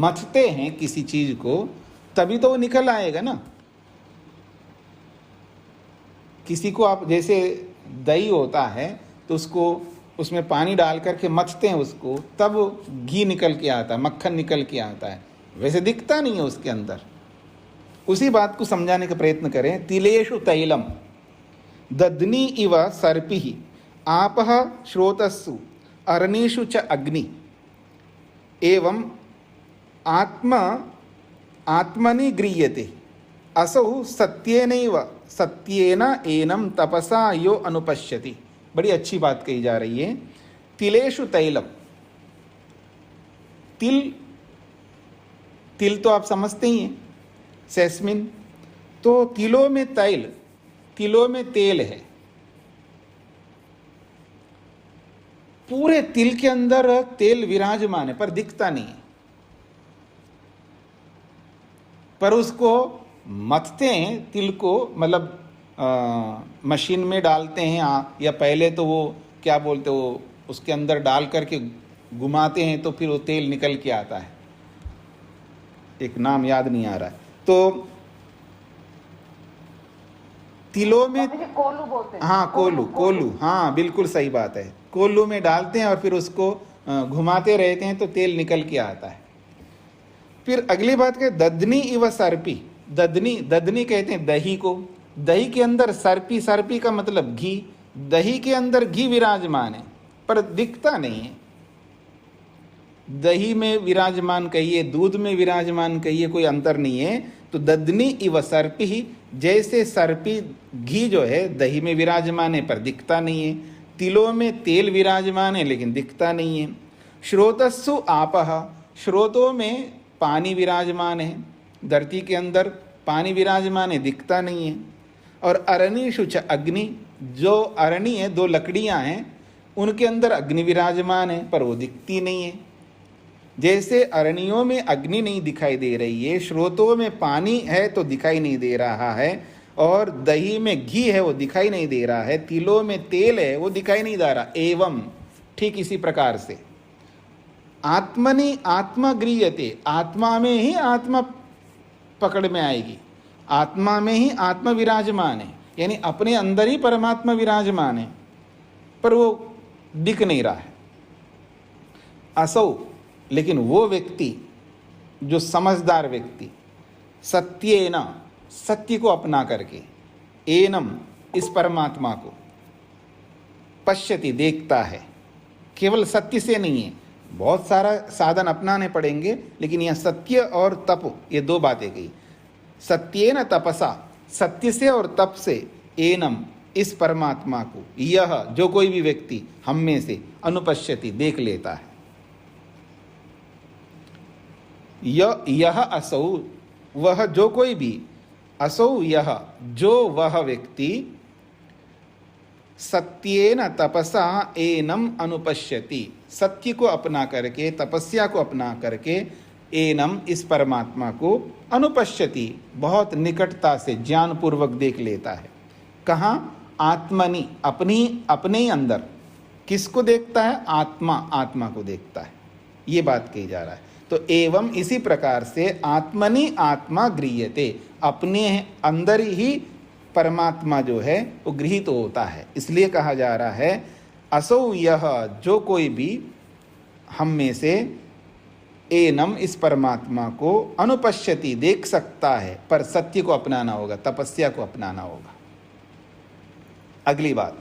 मथते हैं किसी चीज को, तभी तो वो निकल आएगा ना। किसी को आप जैसे दही होता है तो उसको उसमें पानी डाल करके मथते हैं उसको, तब घी निकल के आता है, मक्खन निकल के आता है, वैसे दिखता नहीं है उसके अंदर। उसी बात को समझाने का प्रयत्न करें। तिलेषु तैलम दध्नि इव सर्पिः आपः श्रोतस्सु अरणीषु च अग्नि एवं आत्मनि गृह्यते असौ सत्येन एनम तपसा यो अनुपश्यति। बड़ी अच्छी बात कही जा रही है। तिलेषु तैलम, तिल तो आप समझते ही हैं, सेस्मिन। तो तिलों में तैल, तिलों में तेल है, पूरे तिल के अंदर तेल विराजमान है पर दिखता नहीं है। पर उसको मथते हैं तिल को, मतलब मशीन में डालते हैं, या पहले तो वो क्या बोलते, वो उसके अंदर डाल करके घुमाते हैं तो फिर वो तेल निकल के आता है, एक नाम याद नहीं आ रहा है। तो तिलों में कोलू बोलते हैं। हाँ, कोलू, हाँ बिल्कुल सही बात है। कोल्लू में डालते हैं और फिर उसको घुमाते रहते हैं तो तेल निकल के आता है। फिर अगली बात के दध्नि इव सर्पी, दध्नि कहते हैं दही को, दही के अंदर सर्पी, सर्पी का मतलब घी, दही के अंदर घी विराजमान है पर दिखता नहीं है। दही में विराजमान कहिए, दूध में विराजमान कहिए, कोई अंतर नहीं है। तो ददनी इव सर्पी ही, जैसे सर्पी घी जो है दही में विराजमान है पर दिखता नहीं है, तिलों में तेल विराजमान है लेकिन दिखता नहीं है। श्रोतस्सु आपह, स्रोतों में पानी विराजमान है, धरती के अंदर पानी विराजमान है, दिखता नहीं है। और अरणीषु च अग्नि, जो अरणी है, दो लकड़ियां हैं, उनके अंदर अग्नि विराजमान है पर वो दिखती नहीं है। जैसे अरणियों में अग्नि नहीं दिखाई दे रही है, स्रोतों में पानी है तो दिखाई नहीं दे रहा है, और दही में घी है वो दिखाई नहीं दे रहा है, तिलों में तेल है वो दिखाई नहीं दे रहा। एवं, ठीक इसी प्रकार से आत्मनि आत्मा गृह्यते, आत्मा में ही आत्मा पकड़ में आएगी, आत्मा में ही आत्मा विराजमान है, यानी अपने अंदर ही परमात्मा विराजमान है पर वो दिख नहीं रहा है। असौ, लेकिन वो व्यक्ति जो समझदार व्यक्ति, सत्येन, सत्य को अपना करके, एनम, इस परमात्मा को, पश्यति, देखता है। केवल सत्य से नहीं है, बहुत सारा साधन अपनाने पड़ेंगे, लेकिन यह सत्य और तप, ये दो बातें गई। सत्येन तपसा, सत्य से और तप से, एनम, इस परमात्मा को, यह, जो कोई भी व्यक्ति हम में से, अनुपश्यति, देख लेता है। यह असौ, वह जो कोई भी, असौ यह, जो वह व्यक्ति, सत्येन तपसा एनम अनुपश्यति, सत्य को अपना करके, तपस्या को अपना करके, एनम, इस परमात्मा को, अनुपश्यति, बहुत निकटता से ज्ञान पूर्वक देख लेता है। कहाँ? आत्मनि, अपने ही अंदर। किसको देखता है? आत्मा, आत्मा को देखता है, ये बात कही जा रहा है। तो एवं, इसी प्रकार से आत्मनि आत्मा गृह्यते, अपने अंदर ही परमात्मा जो है वो गृहीत तो होता है। इसलिए कहा जा रहा है असौ यह, जो कोई भी हम में से, एनम, इस परमात्मा को, अनुपश्यति, देख सकता है, पर सत्य को अपनाना होगा, तपस्या को अपनाना होगा। अगली बात,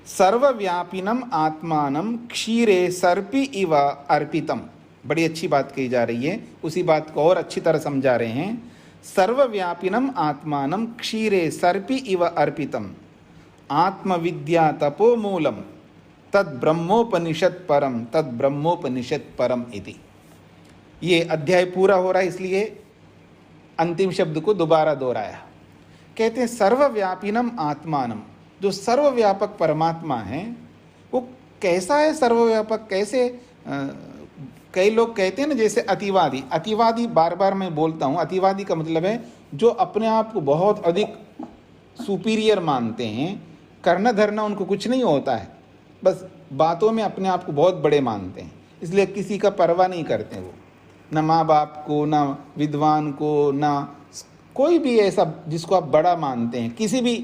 सर्वव्यापिनम आत्मानम क्षीरे सर्पि इव अर्पितम, बड़ी अच्छी बात कही जा रही है, उसी बात को और अच्छी तरह समझा रहे हैं। सर्वव्यापिनम आत्मानम क्षीरे सर्पि इव अर्पितम, आत्मविद्या तपो मूलम, तद ब्रह्मोपनिषद परम, तद ब्रह्मोपनिषद परम इति। ये अध्याय पूरा हो रहा है, इसलिए अंतिम शब्द को दोबारा दोहराया। कहते हैं सर्वव्यापिनम आत्मानम, जो सर्वव्यापक परमात्मा है वो कैसा है? सर्वव्यापक कैसे? कई लोग कहते हैं ना, जैसे अतिवादी, अतिवादी बार बार मैं बोलता हूँ, अतिवादी का मतलब है जो अपने आप को बहुत अधिक सुपीरियर मानते हैं, करना धरना उनको कुछ नहीं होता है, बस बातों में अपने आप को बहुत बड़े मानते हैं, इसलिए किसी का परवाह नहीं करते वो, ना माँ बाप को, ना विद्वान को, ना कोई भी ऐसा जिसको आप बड़ा मानते हैं, किसी भी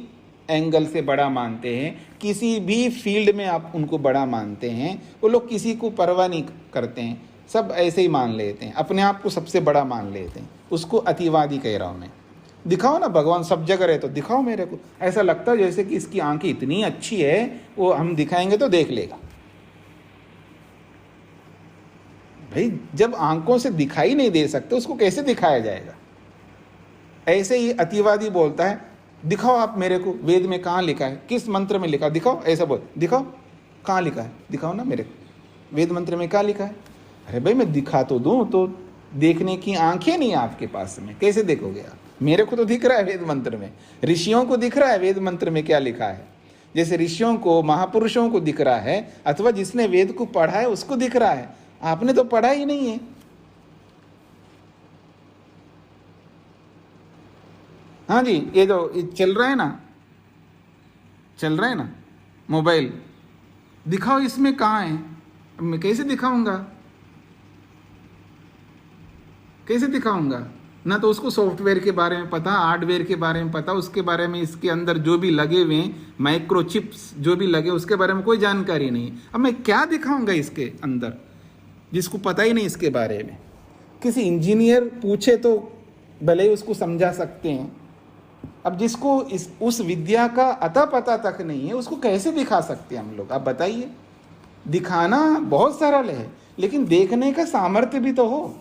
एंगल से बड़ा मानते हैं, किसी भी फील्ड में आप उनको बड़ा मानते हैं, वो लोग किसी को परवाह नहीं करते हैं, सब ऐसे ही मान लेते हैं, अपने आप को सबसे बड़ा मान लेते हैं। उसको अतिवादी कह रहा हूँ मैं। दिखाओ ना, भगवान सब जगह रहे तो दिखाओ मेरे को। ऐसा लगता है जैसे कि इसकी आंखें इतनी अच्छी है, वो हम दिखाएंगे तो देख लेगा। भाई जब आंखों से दिखाई नहीं दे सकते उसको कैसे दिखाया जाएगा? ऐसे ही अतिवादी बोलता है दिखाओ आप मेरे को, वेद में कहाँ लिखा है, किस मंत्र में लिखा, दिखाओ, ऐसा बोल, दिखाओ कहाँ लिखा है, दिखाओ ना मेरे को, वेद मंत्र में क्या लिखा है। अरे भाई मैं दिखा तो दूं, तो देखने की आंखें नहीं आपके पास में, कैसे देखोगे आप? मेरे को तो दिख रहा है वेद मंत्र में, ऋषियों को दिख रहा है वेद मंत्र में क्या लिखा है। जैसे ऋषियों को, महापुरुषों को दिख रहा है, अथवा जिसने वेद को पढ़ा है उसको दिख रहा है, आपने तो पढ़ा ही नहीं है। हाँ जी, ये जो चल रहा है ना मोबाइल, दिखाओ इसमें कहाँ है, मैं कैसे दिखाऊंगा ना? तो उसको सॉफ्टवेयर के बारे में पता, हार्डवेयर के बारे में पता, उसके बारे में, इसके अंदर जो भी लगे हुए माइक्रोचिप्स जो भी लगे उसके बारे में कोई जानकारी नहीं। अब मैं क्या दिखाऊंगा इसके अंदर जिसको पता ही नहीं इसके बारे में? किसी इंजीनियर पूछे तो भले ही उसको समझा सकते हैं। अब जिसको उस विद्या का अता पता तक नहीं है उसको कैसे दिखा सकते हैं हम लोग? आप बताइए। दिखाना बहुत सरल है, लेकिन देखने का सामर्थ्य भी तो हो,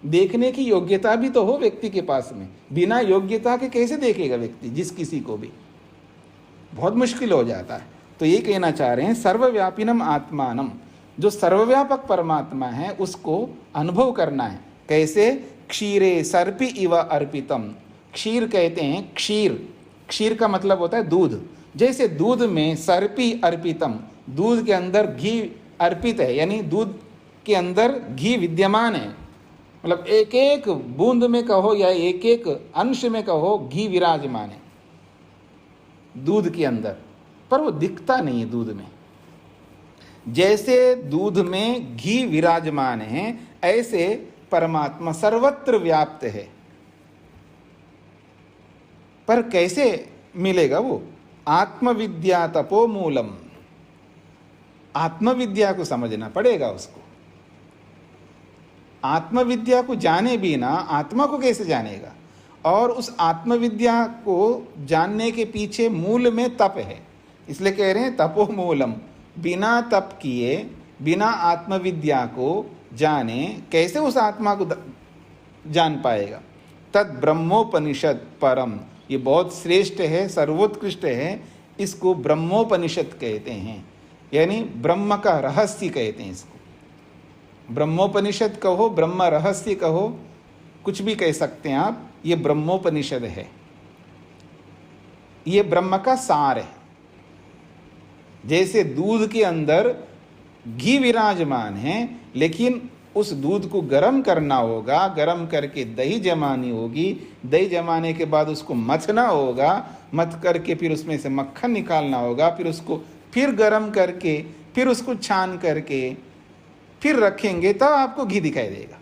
देखने की योग्यता भी तो हो व्यक्ति के पास में। बिना योग्यता के कैसे देखेगा व्यक्ति जिस किसी को भी? बहुत मुश्किल हो जाता है। तो ये कहना चाह रहे हैं सर्वव्यापिनम आत्मानम, जो सर्वव्यापक परमात्मा है उसको अनुभव करना है। कैसे? क्षीरे सर्पि इव अर्पितम। क्षीर कहते हैं, क्षीर, क्षीर का मतलब होता है दूध। जैसे दूध में सर्पि अर्पितम, दूध के अंदर घी अर्पित है, यानी दूध के अंदर घी विद्यमान है, मतलब एक एक बूंद में कहो या एक एक अंश में कहो घी विराजमान है दूध के अंदर, पर वो दिखता नहीं है दूध में। जैसे दूध में घी विराजमान है ऐसे परमात्मा सर्वत्र व्याप्त है। पर कैसे मिलेगा वो? आत्मविद्या तपो मूलम, आत्मविद्या को समझना पड़ेगा उसको। आत्मविद्या को जाने बिना आत्मा को कैसे जानेगा? और उस आत्मविद्या को जानने के पीछे मूल में तप है, इसलिए कह रहे हैं तपो मूलम। बिना तप किए, बिना आत्मविद्या को जाने कैसे उस आत्मा को जान पाएगा? तद ब्रह्मोपनिषद परम, ये बहुत श्रेष्ठ है, सर्वोत्कृष्ट है, इसको ब्रह्मोपनिषद कहते हैं, यानी ब्रह्म का रहस्य कहते हैं इसको। ब्रह्मोपनिषद कहो, ब्रह्म रहस्य कहो, कुछ भी कह सकते हैं आप, ये ब्रह्मोपनिषद है, ये ब्रह्म का सार है। जैसे दूध के अंदर घी विराजमान है, लेकिन उस दूध को गर्म करना होगा, गर्म करके दही जमानी होगी, दही जमाने के बाद उसको मथना होगा, मथ करके फिर उसमें से मक्खन निकालना होगा, फिर उसको फिर गर्म करके फिर उसको छान करके फिर रखेंगे, तब आपको घी दिखाई देगा।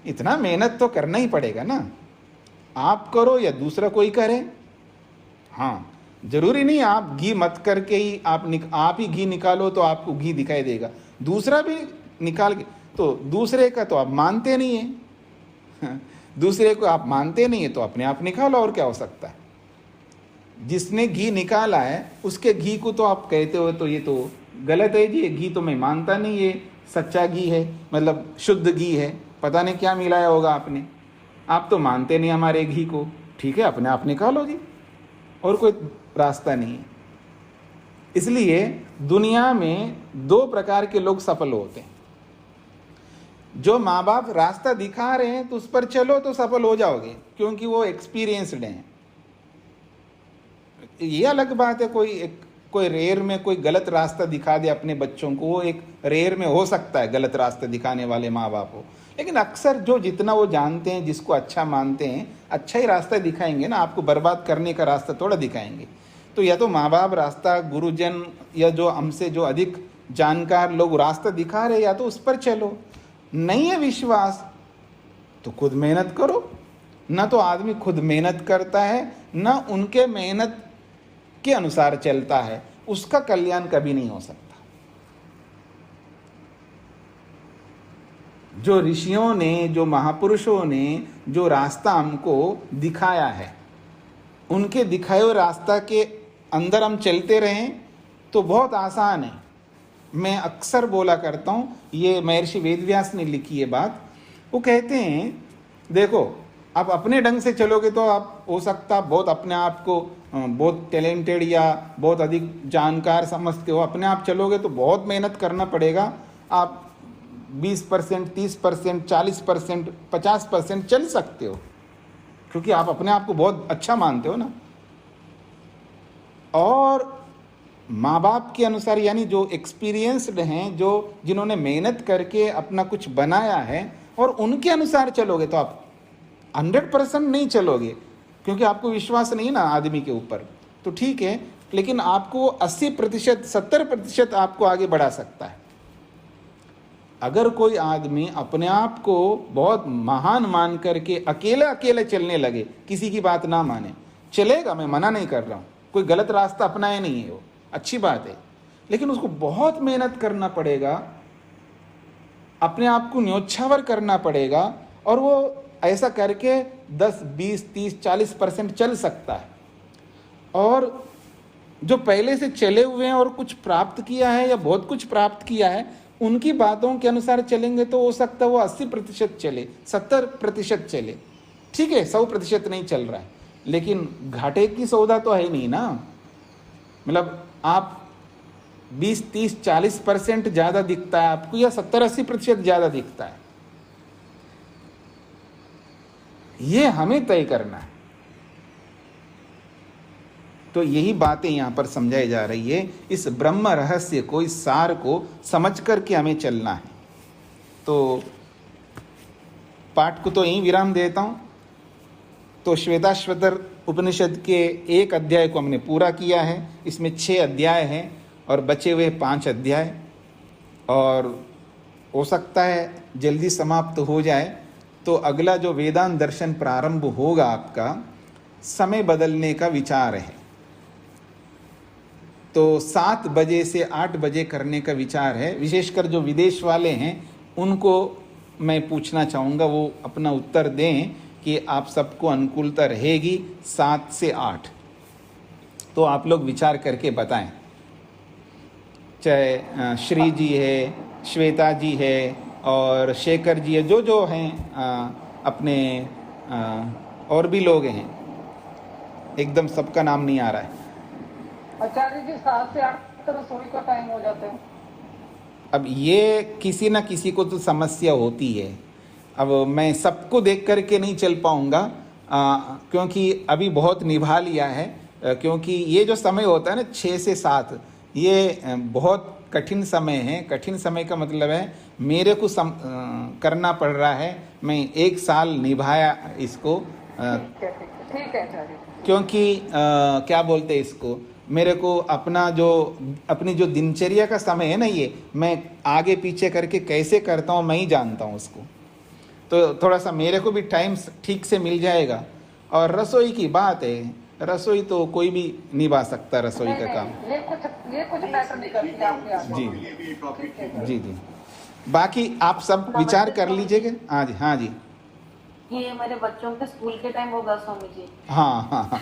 इतना मेहनत तो करना ही पड़ेगा ना, आप करो या दूसरा कोई करे। हाँ, जरूरी नहीं आप घी मत करके ही आप ही घी निकालो तो आपको घी दिखाई देगा, दूसरा भी निकाल के, तो दूसरे का तो आप मानते नहीं है दूसरे को आप मानते नहीं है तो अपने आप निकालो, और क्या हो सकता है? जिसने घी निकाला है उसके घी को तो आप कहते हो तो ये तो गलत है जी, ये घी तो मैं मानता नहीं, ये सच्चा घी है, मतलब शुद्ध घी है, पता नहीं क्या मिलाया होगा आपने, आप तो मानते नहीं हमारे घी को। ठीक है, अपने आप निकालो जी, और कोई रास्ता नहीं है। इसलिए दुनिया में दो प्रकार के लोग सफल होते हैं। जो माँ बाप रास्ता दिखा रहे हैं तो उस पर चलो तो सफल हो जाओगे, क्योंकि वो एक्सपीरियंसड हैं। ये अलग बात है, कोई रेयर में कोई गलत रास्ता दिखा दे अपने बच्चों को, वो एक रेयर में हो सकता है गलत रास्ता दिखाने वाले माँ बाप हो, लेकिन अक्सर जो जितना वो जानते हैं, जिसको अच्छा मानते हैं, अच्छा ही रास्ता दिखाएंगे ना, आपको बर्बाद करने का रास्ता थोड़ा दिखाएंगे। तो या तो माँ बाप रास्ता, गुरुजन या जो हमसे जो अधिक जानकार लोग रास्ता दिखा रहे, या तो उस पर चलो। नहीं है विश्वास तो खुद मेहनत करो। ना तो आदमी खुद मेहनत करता है, ना उनके मेहनत के अनुसार चलता है, उसका कल्याण कभी नहीं हो सकता। जो ऋषियों ने, जो महापुरुषों ने जो रास्ता हमको दिखाया है, उनके दिखाए हुए रास्ता के अंदर हम चलते रहें तो बहुत आसान है। मैं अक्सर बोला करता हूँ, ये महर्षि वेदव्यास ने लिखी है बात। वो कहते हैं देखो, आप अपने ढंग से चलोगे तो आप हो सकता बहुत अपने आप को बहुत टैलेंटेड या बहुत अधिक जानकार समझते हो, अपने आप चलोगे तो बहुत मेहनत करना पड़ेगा। आप 20%, 30%, 40%, 50% चल सकते हो, क्योंकि आप अपने आप को बहुत अच्छा मानते हो ना। और माँ बाप के अनुसार, यानी जो एक्सपीरियंस्ड हैं, जो जिन्होंने मेहनत करके अपना कुछ बनाया है, और उनके अनुसार चलोगे तो आप 100% नहीं चलोगे, क्योंकि आपको विश्वास नहीं ना आदमी के ऊपर, तो ठीक है, लेकिन आपको 80%, 70% आपको आगे बढ़ा सकता है। अगर कोई आदमी अपने आप को बहुत महान मान करके अकेले चलने लगे, किसी की बात ना माने, चलेगा, मैं मना नहीं कर रहा हूँ, कोई गलत रास्ता अपनाया नहीं है, वो अच्छी बात है, लेकिन उसको बहुत मेहनत करना पड़ेगा, अपने आप को न्योछावर करना पड़ेगा, और वो ऐसा करके 10, 20, 30, 40% चल सकता है। और जो पहले से चले हुए हैं और कुछ प्राप्त किया है या बहुत कुछ प्राप्त किया है, उनकी बातों के अनुसार चलेंगे तो हो सकता है वो 80% चले, 70% चले, ठीक है, 100% नहीं चल रहा है, लेकिन घाटे की सौदा तो है नहीं ना। मतलब आप 20, 30, 40% ज़्यादा दिखता है आपको या 70-80% ज़्यादा दिखता है, ये हमें तय करना है। तो यही बातें यहाँ पर समझाई जा रही है। इस ब्रह्म रहस्य को, इस सार को समझ करके हमें चलना है। तो पाठ को तो यहीं विराम देता हूँ। तो श्वेताश्वतर उपनिषद के 1 अध्याय को हमने पूरा किया है। इसमें 6 अध्याय हैं और बचे हुए 5 अध्याय, और हो सकता है जल्दी समाप्त हो जाए। तो अगला जो वेदांत दर्शन प्रारंभ होगा आपका, समय बदलने का विचार है। तो 7 बजे से 8 बजे करने का विचार है। विशेषकर जो विदेश वाले हैं उनको मैं पूछना चाहूँगा, वो अपना उत्तर दें कि आप सबको अनुकूलता रहेगी 7 से 8। तो आप लोग विचार करके बताएं। चाहे श्री जी है, श्वेता जी है और शेखर जी है, जो जो हैं अपने और भी लोग हैं, एकदम सबका नाम नहीं आ रहा है। आचार्य जी 7 से 8 तो रसोई का टाइम हो जाता है। अब ये किसी ना किसी को तो समस्या होती है। अब मैं सबको देख करके नहीं चल पाऊँगा, क्योंकि अभी बहुत निभा लिया है। क्योंकि ये जो समय होता है ना 6 से 7, ये बहुत कठिन समय है। कठिन समय का मतलब है मेरे को करना पड़ रहा है। मैं 1 साल निभाया इसको। ठीक है आचार्य। क्योंकि क्या बोलते हैं इसको, मेरे को अपनी जो दिनचर्या का समय है ना, ये मैं आगे पीछे करके कैसे करता हूँ मैं ही जानता हूँ उसको। तो थोड़ा सा मेरे को भी टाइम ठीक से मिल जाएगा। और रसोई की बात है, रसोई तो कोई भी निभा सकता, रसोई का काम। ये कुछ मैटर नहीं करती आपके यहाँ। जी जी। बाकी आप सब विचार कर लीजिएगा। हाँ जी, हाँ जी। ये मेरे बच्चों के स्कूल के टाइम होगा स्वामी जी। हाँ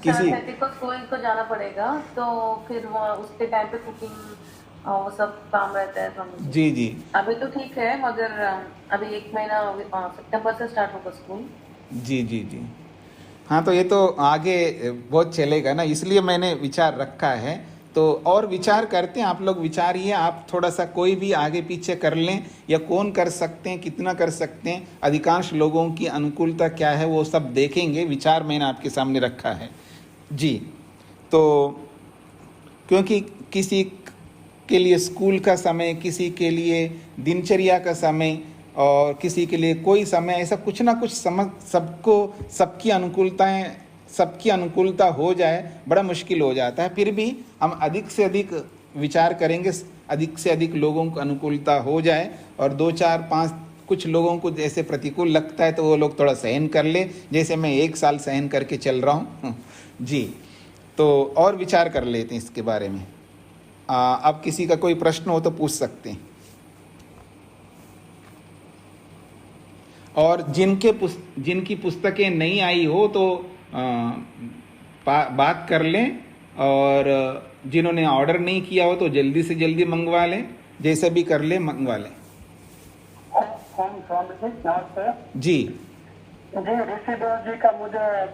किसी को स्कूल को जाना पड़ेगा, तो फिर वो उसके टाइम पे कुकिंग वो सब काम रहता है स्वामी जी जी। अभी तो ठीक है, मगर अभी 1 महीना सितंबर से स्टार्ट होगा स्कूल। जी जी जी। हाँ, तो ये तो आगे बहुत चलेगा ना, इसलिए मैंने विचार रखा है। तो और विचार करते हैं, आप लोग विचारिए। आप थोड़ा सा कोई भी आगे पीछे कर लें, या कौन कर सकते हैं, कितना कर सकते हैं, अधिकांश लोगों की अनुकूलता क्या है वो सब देखेंगे। विचार मैंने आपके सामने रखा है जी। तो क्योंकि किसी के लिए स्कूल का समय, किसी के लिए दिनचर्या का समय, और किसी के लिए कोई समय, ऐसा कुछ ना कुछ समझ सबकी अनुकूलता हो जाए बड़ा मुश्किल हो जाता है। फिर भी हम अधिक से अधिक विचार करेंगे, अधिक से अधिक लोगों को अनुकूलता हो जाए। और 2, 4, 5 कुछ लोगों को जैसे प्रतिकूल लगता है तो वो लोग थोड़ा सहन कर ले, जैसे मैं 1 साल सहन करके चल रहा हूँ जी। तो और विचार कर लेते हैं इसके बारे में। अब किसी का कोई प्रश्न हो तो पूछ सकते हैं। और जिनकी पुस्तकें नहीं आई हो तो बात कर लें, और जिन्होंने ऑर्डर नहीं किया हो तो जल्दी से जल्दी मंगवा लें, जैसे भी कर ले मंगवा लें जी। जी ऋषिदेव जी का मुझे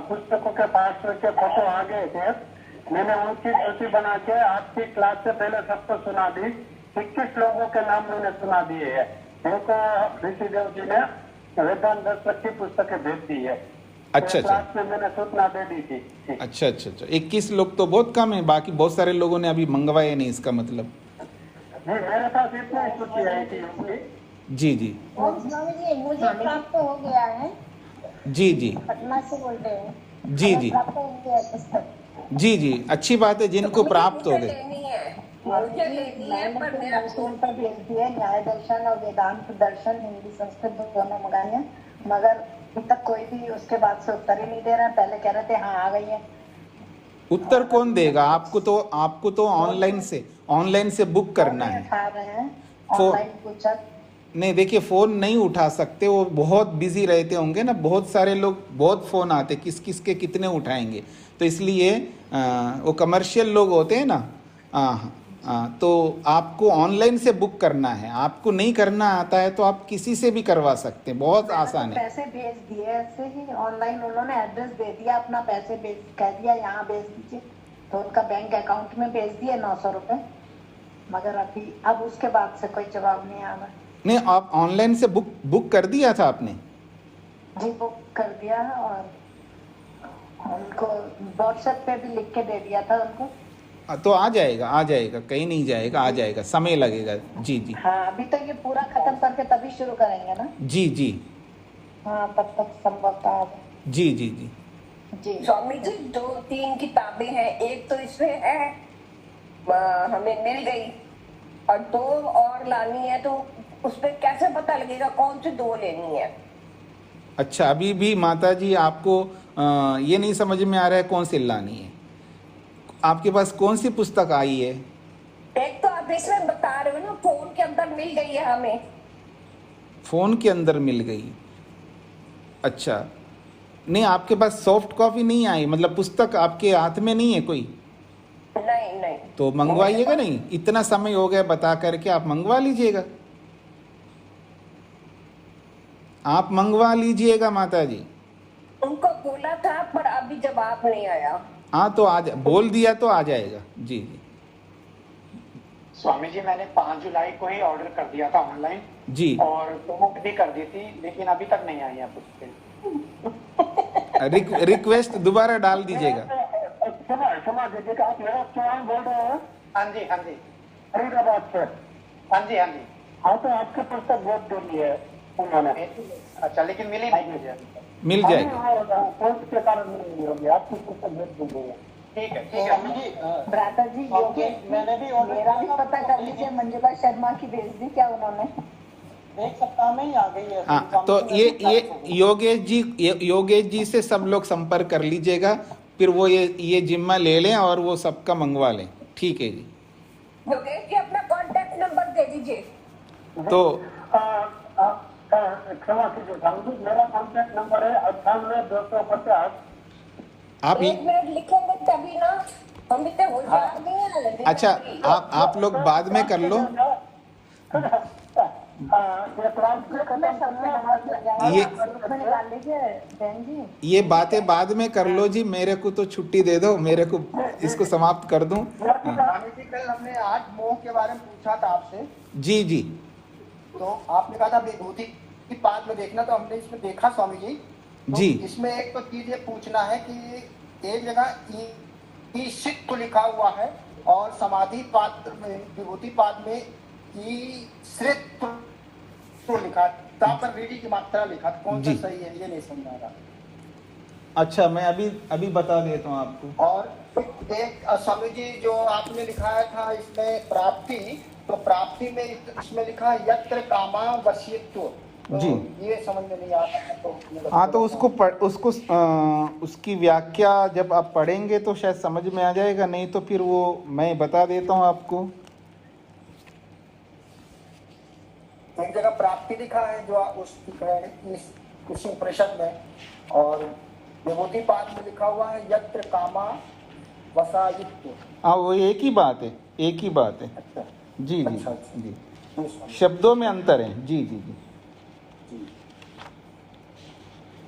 पुस्तकों के पास के फोटो आ गए थे। मैंने उनकी प्रति बना के आपकी क्लास से पहले सबको सुना दी। 21 लोगों के नाम मैंने सुना दिए है। उनको ऋषिदेव जी ने वेदांत दर्शन की पुस्तकें भेज दी है। अच्छा क्लास में मैंने सूचना दे दी थी। अच्छा 21 लोग तो बहुत कम है, बाकी बहुत सारे लोगों ने अभी मंगवाए नहीं, इसका मतलब। जी मेरे पास इतनी सूची आई थी उनकी। जी जी मुझे प्राप्त हो गया है। जी जी पटना से बोल रहे हैं। जी जी प्राप्त हो गया है पुस्तक। जी जी, अच्छी बात है जिनको प्राप्त हो गए। पर भेज दिए न्याय दर्शन और वेदांत दर्शन, हिंदी संस्कृत दोनों मंगाए, मगर अभी तक कोई भी उसके बाद से उत्तर ही नहीं दे रहा है। पहले कह रहे थे हाँ आ गई है। उत्तर कौन देगा आपको? तो ऑनलाइन से बुक करना है। उठा रहे हैं ऑनलाइन पूछा। नहीं देखिए, फ़ोन नहीं उठा सकते, वो बहुत बिजी रहते होंगे ना, बहुत सारे लोग, बहुत फ़ोन आते, किस के कितने उठाएंगे। तो इसलिए वो कमर्शियल लोग होते हैं ना, तो आपको ऑनलाइन से बुक करना है, आपको नहीं करना आता है तो आप किसी से भी करवा सकते हैं, बहुत आसान है। पैसे भेज दिए ऐसे ही ऑनलाइन, उन्होंने एड्रेस दे दिया अपना, पैसे भेज कह दिया यहाँ भेज दीजिए, तो उनका बैंक अकाउंट में भेज दिए 900 रुपए, मगर अभी अब उसके बाद से कोई जवाब नहीं आ रहा। नहीं, आप ऑनलाइन से बुक कर दिया था आपने? जी बुक कर दिया है, और उनको व्हाट्सएप पे भी लिख के दे दिया था उनको। तो आ जाएगा, कहीं नहीं जाएगा, आ जाएगा, समय लगेगा। जी जी हाँ, अभी तो ये पूरा खत्म करके तभी शुरू करेंगे ना। जी जी हाँ, तब तक संभवतः आ जाए। जी जी जी जी स्वामी जी 2-3 किताबें हैं, एक तो इसमें है हमें मिल गई, और 2 और लानी है, तो उस पर कैसे पता लगेगा कौन सी 2 लेनी है? अच्छा, अभी भी माता जी आपको ये नहीं समझ में आ रहा है कौन सी लानी है? आपके पास कौन सी पुस्तक आई है? एक तो आप इसमें बता रहे हो ना, फोन के अंदर मिल गई है हमें। फोन के अंदर मिल गई? अच्छा, नहीं आपके पास सॉफ्ट कॉपी नहीं आई, मतलब पुस्तक आपके हाथ में नहीं है कोई? नहीं नहीं। तो मंगवाइएगा नहीं, इतना समय हो गया बता करके, आप मंगवा लीजिएगा, आप मंगवा लीजिएगा माता जी। उनको बोला था पर अभी जवाब नहीं आया। हाँ, तो आज बोल दिया तो आ जाएगा। जी जी स्वामी जी मैंने 5 जुलाई को ही ऑर्डर कर दिया था ऑनलाइन जी, और पेमेंट भी कर दी थी, लेकिन अभी तक नहीं आई है पुस्तकें। रिक्वेस्ट दोबारा डाल दीजिएगा। क्षमा दीजिएगा, आप मेरा चौहान बोल रहे हैं? हाँ जी फरीदाबाद से। हाँ जी हाँ, तो आपकी पुस्तक बहुत देरी है उन्होंने। अच्छा, लेकिन मिली नहीं मुझे? मिल जाएगी। पोस्ट के कारण नहीं होगी, आपकी पुस्तक भेज दीजिएगा। ठीक है भ्राता जी, मैंने भी मेरा भी पता कर लीजिए, मंजुला शर्मा की भेज दी क्या उन्होंने? 1 सप्ताह में ही आ गई है। हाँ, तो ये योगेश जी से सब लोग संपर्क कर लीजिएगा, फिर वो ये जिम्मा ले लें और वो सबका मंगवा लें। ठीक है जी। योगेश जी अपना कॉन्टेक्ट नंबर दे दीजिए। तो क्षमा कीजिए, मेरा कॉन्टेक्ट नंबर है 98-250। आप 1 मिनट लिखेंगे तभी ना, हम इतने होशियार नहीं हैं। अच्छा, आप लोग बाद में कर लो। निकाल लीजिए बहन जी, ये बातें बाद में कर लो जी, मेरे को तो छुट्टी दे दो, मेरे को इसको समाप्त कर दूं। स्वामी जी, कल हमने आज मोह के बारे में पूछा था आपसे, जी जी तो आपने कहा था विभूति की पाद में देखना, तो हमने इसमें देखा स्वामी जी। तो जी। इसमें एक तो चीज ये पूछना है कि एक जगह ईशित को लिखा हुआ है और समाधि पाद में, विभूति पाद में ईश्रित को लिखा, पर रीडी की मात्रा लिखा, कौन सा सही है ये नहीं समझ आ रहा। अच्छा, मैं अभी बता देता हूँ आपको। और एक स्वामी जी जो आपने लिखाया था इसमें प्राप्ति, तो प्राप्ति में इसमें लिखा है यत्र कामा वशीयत्व, तो जी। ये समझ में नहीं आ रहा। तो हाँ, तो उसको उसकी व्याख्या जब आप पढ़ेंगे तो शायद समझ में आ जाएगा, नहीं तो फिर वो मैं बता देता हूँ आपको। एक जगह प्राप्ति लिखा है जो उस उपनिषद में, और विभूति पाद में लिखा हुआ है यत्र कामा वसायित्व। हाँ, वो एक ही बात है, एक ही बात है। अच्छा जी जी अच्छा, जी, शब्दों में अंतर है। जी जी जी,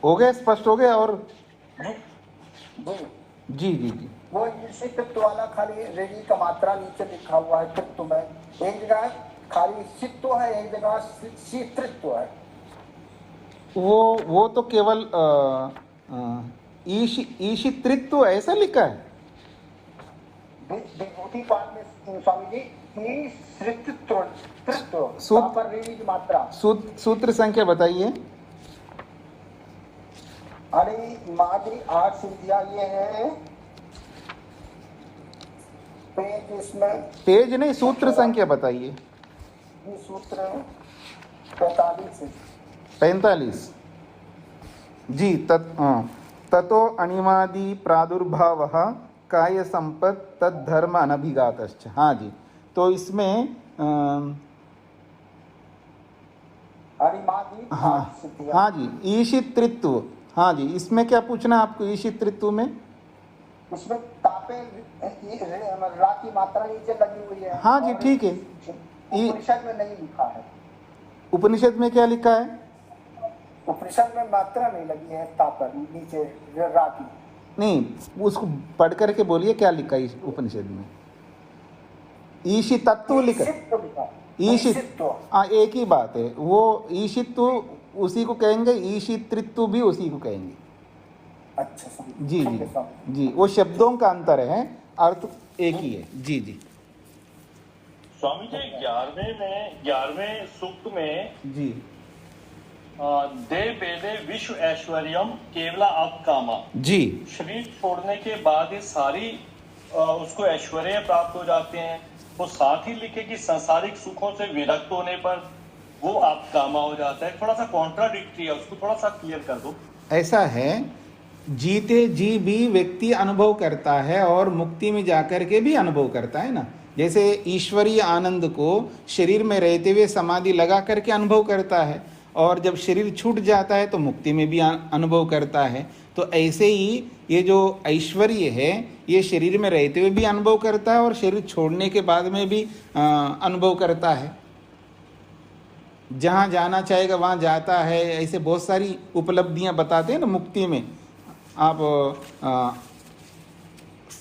हो गया, स्पष्ट हो गया। और जी जी जी, वो ईशित्व वाला खाली रेडी का मात्रा नीचे लिखा हुआ है तत्व में, एक जगह खाली ईशित्व है, एक जगह शीतृत्व है। वो तो केवल ईशित्रित्व ऐसा लिखा है विभूति पाद में स्वामी जी, ईश्रित्व सूत्र- पर रेडी की मात्रा। सूत्र संख्या बताइए। अरे मादी 8 सिद्धियां ये है, पेज इसमें पेज नहीं, सूत्र संख्या बताइए। ये सूत्र 45 है। 45 जी। ततो अणिमादि प्रादुर्भाव काय संपत् तद्धर्म अनभिघातश्च। हाँ जी, तो इसमें अरिमादि हाँ 8 सिद्धियां। हाँ जी, ईशित्रित्व। हाँ जी, इसमें क्या पूछना आपको ईशित्रित्व में? उसमें तापे रा की मात्रा नीचे लगी हुई है। हाँ जी, ठीक है। उपनिषद में नहीं लिखा है। उपनिषद में क्या लिखा है? उपनिषद में मात्रा नहीं लगी है तापर नीचे रा की। नहीं, उसको पढ़ करके बोलिए क्या लिखा है उपनिषद में। ईशी तत्व लिखा है। ईशित, हाँ एक ही बात है। वो ईशित्व उसी को कहेंगे, ईशित्रित्व भी उसी को कहेंगे। अच्छा जी जी जी, वो शब्दों का अंतर है, अर्थ एक ही है। जी जी स्वामी जी 11वें सूक्त में जी, दे बेदे विश्व ऐश्वर्यम केवला आप कामा, जी शरीर छोड़ने के बाद ये सारी उसको ऐश्वर्य प्राप्त हो जाते हैं। वो साथ ही लिखे कि सांसारिक सुखों से विरक्त होने पर वो आप कामा हो जाता है। थोड़ा सा कॉन्ट्राडिक्टरी है, उसको थोड़ा सा क्लियर कर दो। ऐसा है, जीते जी भी व्यक्ति अनुभव करता है और मुक्ति में जाकर के भी अनुभव करता है ना। जैसे ईश्वरीय आनंद को शरीर में रहते हुए समाधि लगा करके अनुभव करता है, और जब शरीर छूट जाता है तो मुक्ति में भी अनुभव करता है। तो ऐसे ही ये जो ऐश्वर्य है, ये शरीर में रहते हुए भी अनुभव करता है और शरीर छोड़ने के बाद में भी अनुभव करता है। जहाँ जाना चाहेगा वहाँ जाता है। ऐसे बहुत सारी उपलब्धियाँ बताते हैं ना मुक्ति में। आप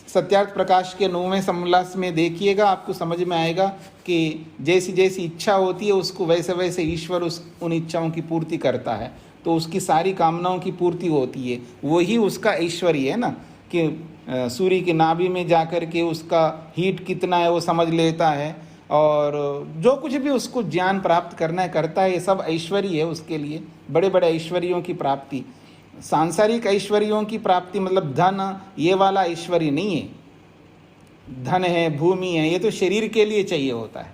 सत्यार्थ प्रकाश के 9वें समोल्लास में देखिएगा, आपको समझ में आएगा कि जैसी जैसी इच्छा होती है उसको वैसे वैसे ईश्वर उन इच्छाओं की पूर्ति करता है, तो उसकी सारी कामनाओं की पूर्ति होती है। वही उसका ऐश्वर्य है ना, कि सूर्य की नाभि में जाकर के उसका हीट कितना है वो समझ लेता है, और जो कुछ भी उसको ज्ञान प्राप्त करना है करता है। ये सब ऐश्वर्य है उसके लिए, बड़े बड़े ऐश्वर्यों की प्राप्ति। सांसारिक ऐश्वर्यों की प्राप्ति मतलब धन, ये वाला ऐश्वर्य नहीं है। धन है, भूमि है, ये तो शरीर के लिए चाहिए होता है।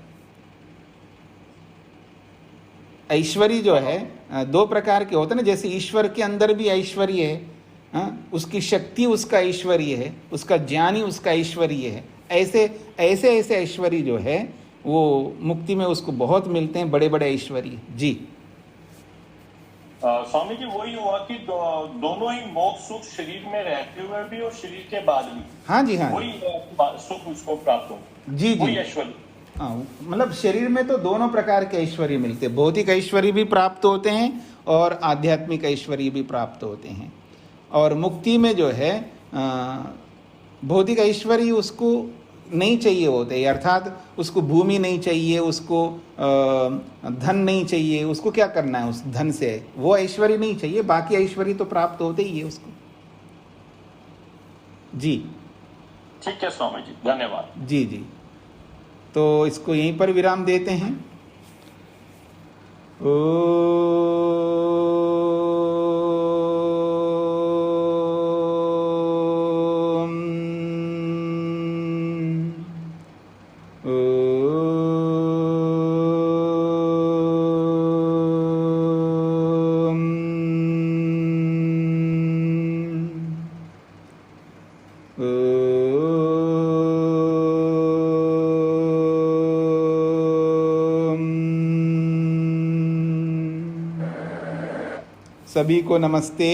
ऐश्वर्य जो है दो प्रकार के होते हैं ना, जैसे ईश्वर के अंदर भी ऐश्वर्य है, उसकी शक्ति उसका ऐश्वर्य है, उसका ज्ञानी उसका ऐश्वर्य है। ऐसे ऐसे ऐसे ऐश्वर्य जो है वो मुक्ति में उसको बहुत मिलते हैं, बड़े बड़े ऐश्वर्य। जी स्वामी जी वही हुआ कि दोनों ही मोक्ष सुख शरीर में रहते हुए भी और शरीर के बाद भी। हाँ जी, हाँ वही सुख उसको प्राप्त हो। जी जी, ऐश्वर्य। हाँ, मतलब शरीर में तो दोनों प्रकार के ऐश्वर्य मिलते हैं। भौतिक ऐश्वर्य भी प्राप्त होते हैं और आध्यात्मिक ऐश्वर्य भी प्राप्त होते हैं। और मुक्ति में जो है भौतिक ऐश्वर्य उसको नहीं चाहिए होते, अर्थात उसको भूमि नहीं चाहिए, उसको धन नहीं चाहिए। उसको क्या करना है उस धन से, वो ऐश्वर्य नहीं चाहिए। बाकी ऐश्वर्य तो प्राप्त होते ही है उसको। जी ठीक है स्वामी जी, धन्यवाद। जी जी, तो इसको यहीं पर विराम देते हैं। सभी को नमस्ते।